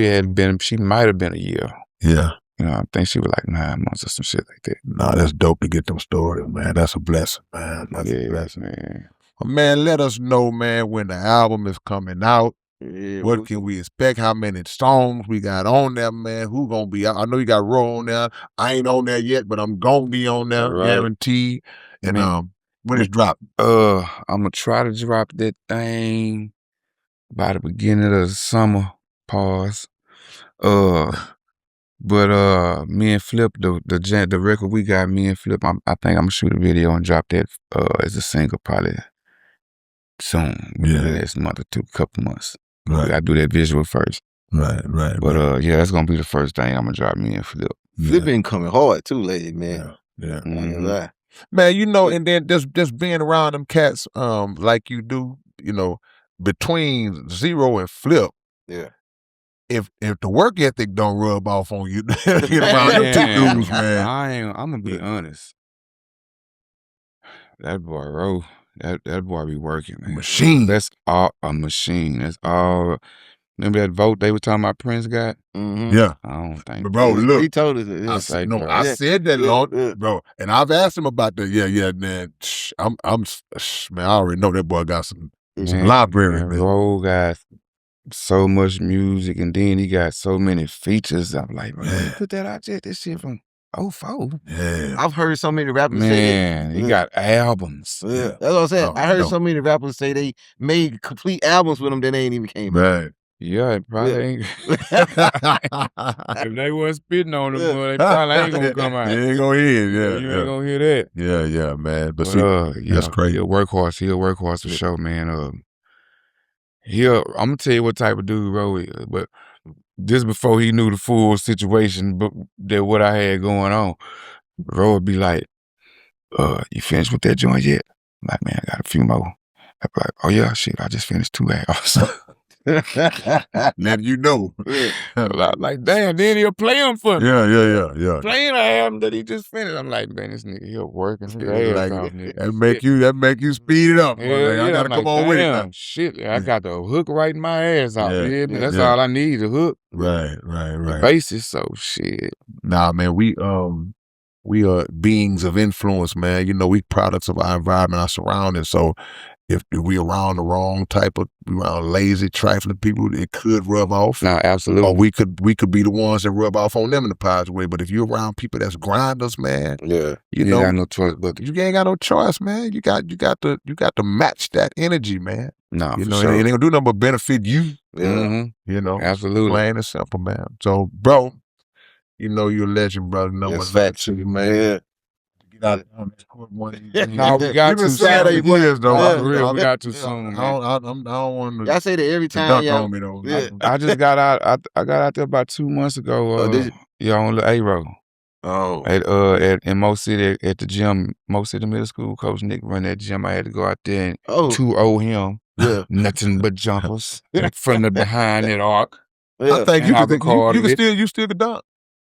Speaker 4: have been a year.
Speaker 2: Yeah.
Speaker 4: I think she was like 9 months or some shit like that.
Speaker 2: Nah, that's dope to get them stories, man. That's a blessing, man. That's a blessing,
Speaker 4: man.
Speaker 2: Well, man, let us know, man, when the album is coming out.
Speaker 3: Yeah,
Speaker 2: what can we expect? How many songs we got on there, man? Who gonna be out? I know you got Ro on there. I ain't on there yet, but I'm gonna be on there, guaranteed. And when it's dropped?
Speaker 4: I'm gonna try to drop that thing by the beginning of the summer. Pause. But me and Flip, the record we got, me and Flip, I think I'm gonna shoot a video and drop that as a single probably soon. Within the next month or couple months.
Speaker 2: Right.
Speaker 4: We gotta do that visual first.
Speaker 2: Right.
Speaker 4: But that's gonna be the first thing I'm gonna drop, me and Flip.
Speaker 3: Flip been coming hard too lately, man.
Speaker 2: Yeah.
Speaker 3: Man,
Speaker 2: and then just being around them cats like you do, between Zero and Flip.
Speaker 3: Yeah.
Speaker 2: If the work ethic don't rub off on you, get around them two dudes, man.
Speaker 4: I'm gonna be honest. That boy Ro, that boy be working, man.
Speaker 2: Machine.
Speaker 4: That's all a machine. That's all. Remember that vote they were talking about Prince got?
Speaker 2: Yeah.
Speaker 4: I don't think.
Speaker 2: But bro, look.
Speaker 3: He told us.
Speaker 2: I said that, Lord, bro. And I've asked him about that. Yeah, man. Man, I already know that boy got some library, man.
Speaker 4: Ro got so much music, and then he got so many features. I'm like, man, put that out there. This shit from 04.
Speaker 2: Yeah.
Speaker 3: I've heard so many rappers say
Speaker 4: that. He got albums.
Speaker 3: Yeah. That's what I'm saying. I heard so many rappers say they made complete albums with him that ain't even came out.
Speaker 2: Right.
Speaker 4: Yeah, it probably ain't. If they wasn't spitting on them, they probably ain't gonna come out.
Speaker 2: You ain't gonna hear it,
Speaker 4: You ain't gonna hear that.
Speaker 2: Yeah, man. But see, that's crazy.
Speaker 4: He a workhorse for sure, man. I'm gonna tell you what type of dude Ro is, but just before he knew the full situation, that what I had going on, Ro would be like, you finished with that joint yet? I'm like, man, I got a few more. I'd be like, oh yeah, shit, I just finished 2 hours.
Speaker 2: Let you know.
Speaker 4: Like, damn, then he'll play them for me.
Speaker 2: Yeah.
Speaker 4: Playing an album that he just finished. I'm like, man, this nigga here working his ass off, nigga.
Speaker 2: That make you speed it up. I gotta come on with it now.
Speaker 4: Shit, I got the hook right in my ass off. That's all I need, the hook.
Speaker 2: Right.
Speaker 4: The basis, so shit.
Speaker 2: Nah, man, we are beings of influence, man. We products of our environment, our surroundings. So if we around the wrong type of, around lazy, trifling people, it could rub off.
Speaker 4: No, absolutely.
Speaker 2: Or we could be the ones that rub off on them in a positive way. But if you're around people that's grinders, man,
Speaker 4: you ain't got no choice. But
Speaker 2: you ain't got no choice, man. You got to match that energy, man.
Speaker 4: No,
Speaker 2: sure.
Speaker 4: It
Speaker 2: ain't gonna do nothing but benefit you.
Speaker 4: Absolutely,
Speaker 2: plain and simple, man. So, bro, you're a legend, brother.
Speaker 3: That's fat, man.
Speaker 2: get out on this court one.
Speaker 4: No, we got too
Speaker 2: soon.
Speaker 3: Years,
Speaker 2: though.
Speaker 4: For real, we got too soon, man.
Speaker 2: I don't want to.
Speaker 3: Y'all say that every time.
Speaker 2: Dunk
Speaker 3: y'all,
Speaker 2: on me though.
Speaker 3: Yeah.
Speaker 4: I just got out. I got out there about 2 months ago.
Speaker 3: Did you?
Speaker 4: Yeah, on the A-Road.
Speaker 3: Oh.
Speaker 4: In Mo City at the gym, Mo City Middle School, Coach Nick run that gym. I had to go out there and 2-0 him.
Speaker 3: Yeah.
Speaker 4: Nothing but jumpers from the behind that arc.
Speaker 2: Yeah. I think you still can dunk.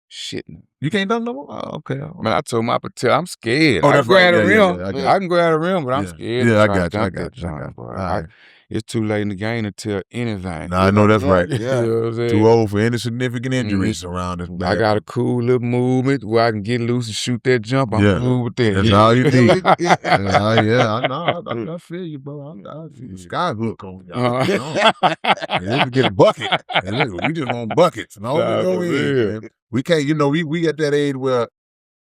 Speaker 4: Shit.
Speaker 2: You can't dunk no more? Oh, okay.
Speaker 4: Man, I told my Patel, I'm scared.
Speaker 2: Oh,
Speaker 4: I
Speaker 2: that's
Speaker 4: can grab
Speaker 2: right.
Speaker 4: the rim.
Speaker 2: I
Speaker 4: can grab the rim, but I'm scared.
Speaker 2: Yeah,
Speaker 4: to
Speaker 2: I
Speaker 4: try
Speaker 2: got
Speaker 4: to
Speaker 2: you.
Speaker 4: dunk that
Speaker 2: All
Speaker 4: jump,
Speaker 2: right.
Speaker 4: It's too late in the game to tell anything.
Speaker 2: Nah, I know that's right.
Speaker 3: Yeah.
Speaker 4: You know what I'm saying?
Speaker 2: Too old for any significant injuries around this.
Speaker 4: I got a cool little movement where I can get loose and shoot that jump. I'm cool with that.
Speaker 2: That's all you need. I know. I feel you, bro. I feel sky hook on y'all. We get a bucket. We just want buckets. And all we go in. We can't, we at that age where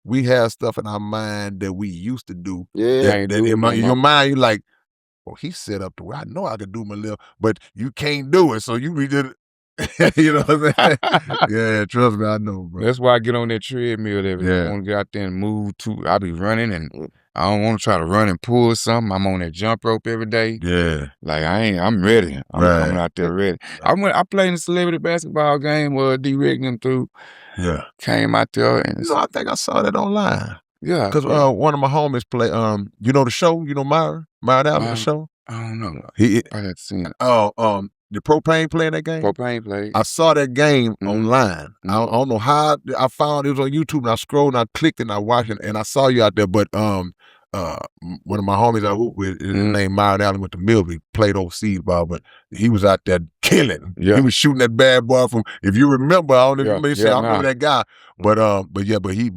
Speaker 2: we have stuff in our mind that we used to do.
Speaker 3: Yeah.
Speaker 2: That in your mind, you're like, well, he set up to where I know I could do my little, but you can't do it. So you did it. You know what I'm saying? Yeah, trust me, I know, bro.
Speaker 4: That's why I get on that treadmill every day. I want to get out there and move too. I be running and I don't want to try to run and pull something. I'm on that jump rope every day.
Speaker 2: Yeah.
Speaker 4: Like I'm ready. I'm coming out there ready. I played in a celebrity basketball game where D-Rick them through.
Speaker 2: Yeah.
Speaker 4: Came out there and
Speaker 2: I think I saw that online.
Speaker 4: Yeah.
Speaker 2: Because one of my homies play, the show? Myra Allen, the show?
Speaker 4: I don't know. I had seen it.
Speaker 2: The Propane playing that game?
Speaker 4: Propane played.
Speaker 2: I saw that game online. I don't know how I found it was on YouTube, and I scrolled and I clicked and I watched it, and I saw you out there. But one of my homies I hoop with, his name Myron Allen, went to Millville, played overseas ball, but he was out there killing.
Speaker 4: Yeah.
Speaker 2: He was shooting that bad boy from. If you remember, I don't know if you I remember that guy. But he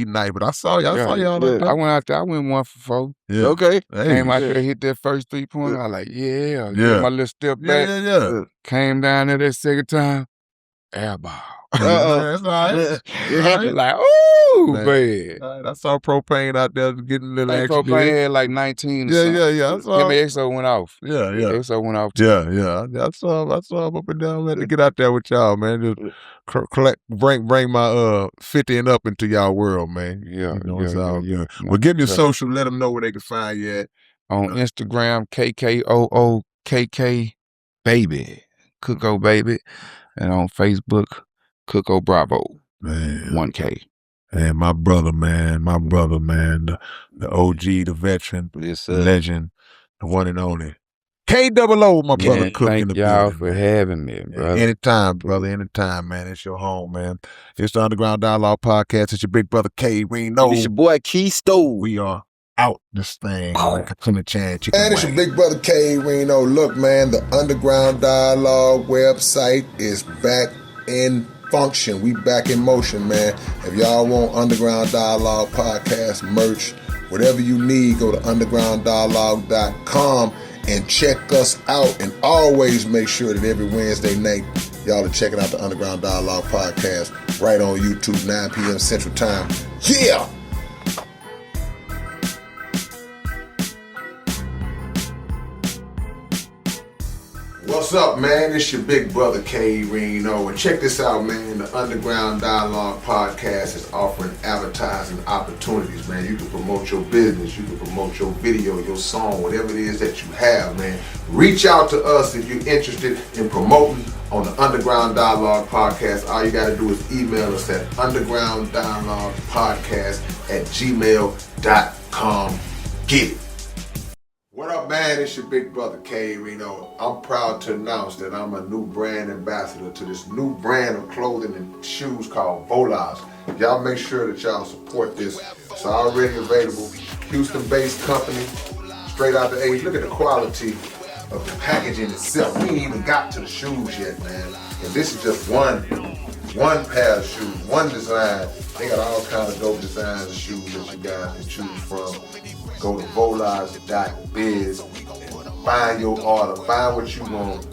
Speaker 2: nice. But I saw y'all. I saw y'all. Like
Speaker 4: I went out there. I went 1 for 4.
Speaker 2: Yeah.
Speaker 3: Okay.
Speaker 4: Came out there, hit that first 3-pointer. I was like, get my little step back.
Speaker 2: Yeah.
Speaker 4: Came down there that second time, air ball.
Speaker 2: That's all right.
Speaker 4: It happened like, ooh, man.
Speaker 2: I saw Propane out there getting a little action.
Speaker 4: Propane had like 19 or something.
Speaker 2: Yeah. I saw
Speaker 4: the EXO went off.
Speaker 2: Yeah.
Speaker 4: EXO went off too.
Speaker 2: Yeah. I saw him up and down. Had to get out there with y'all, man. Just bring my 50 and up into y'all world, man.
Speaker 4: Yeah.
Speaker 2: It's all good. Well, give me a social. Let them know where they can find you at.
Speaker 4: On Instagram, KKOOKK Baby, Cooko Baby, and on Facebook, Cooko Bravo,
Speaker 2: man.
Speaker 4: 1K.
Speaker 2: And my brother, man, the OG, the veteran, the legend, the one and only. KOO, my brother Cook in the building.
Speaker 4: Thank y'all for having me, brother.
Speaker 2: Anytime, brother, anytime, man. It's your home, man. It's the Underground Dialogue Podcast. It's your big brother K. Reno.
Speaker 3: It's your boy Key Stove.
Speaker 2: We are out this thing. Like a chance.
Speaker 1: Man, it's your big brother K. Reno. Look, man, the Underground Dialogue website is back in function. We back in motion, man. If y'all want Underground Dialogue Podcast merch, whatever you need, go to undergrounddialogue.com and check us out. And always make sure that every Wednesday night, y'all are checking out the Underground Dialogue Podcast right on YouTube, 9 p.m. Central Time. Yeah! What's up, man? It's your big brother K. Reno, and check this out, man. The Underground Dialogue Podcast is offering advertising opportunities, man. You can promote your business, you can promote your video, your song, whatever it is that you have, man. Reach out to us if you're interested in promoting on the Underground Dialogue Podcast. All you got to do is email us at undergrounddialoguepodcast@gmail.com. Get it. What up, man? It's your big brother, K. Reno. I'm proud to announce that I'm a new brand ambassador to this new brand of clothing and shoes called Volage. Y'all make sure that y'all support this. It's already available. Houston-based company, straight out the H. Look at the quality of the packaging itself. We ain't even got to the shoes yet, man. And this is just one pair of shoes, one design. They got all kinds of dope designs of shoes that you guys can choose from. Go to volage.biz and find your order, find what you want.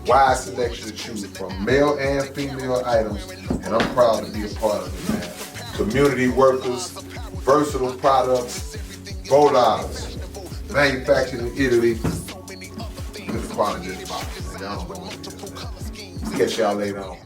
Speaker 1: Wide selection to choose from, male and female items, and I'm proud to be a part of it, man. Community workers, versatile products, Volage, manufactured in Italy. Look at the quality of this box, man. Y'all don't know what it is. Catch y'all later on.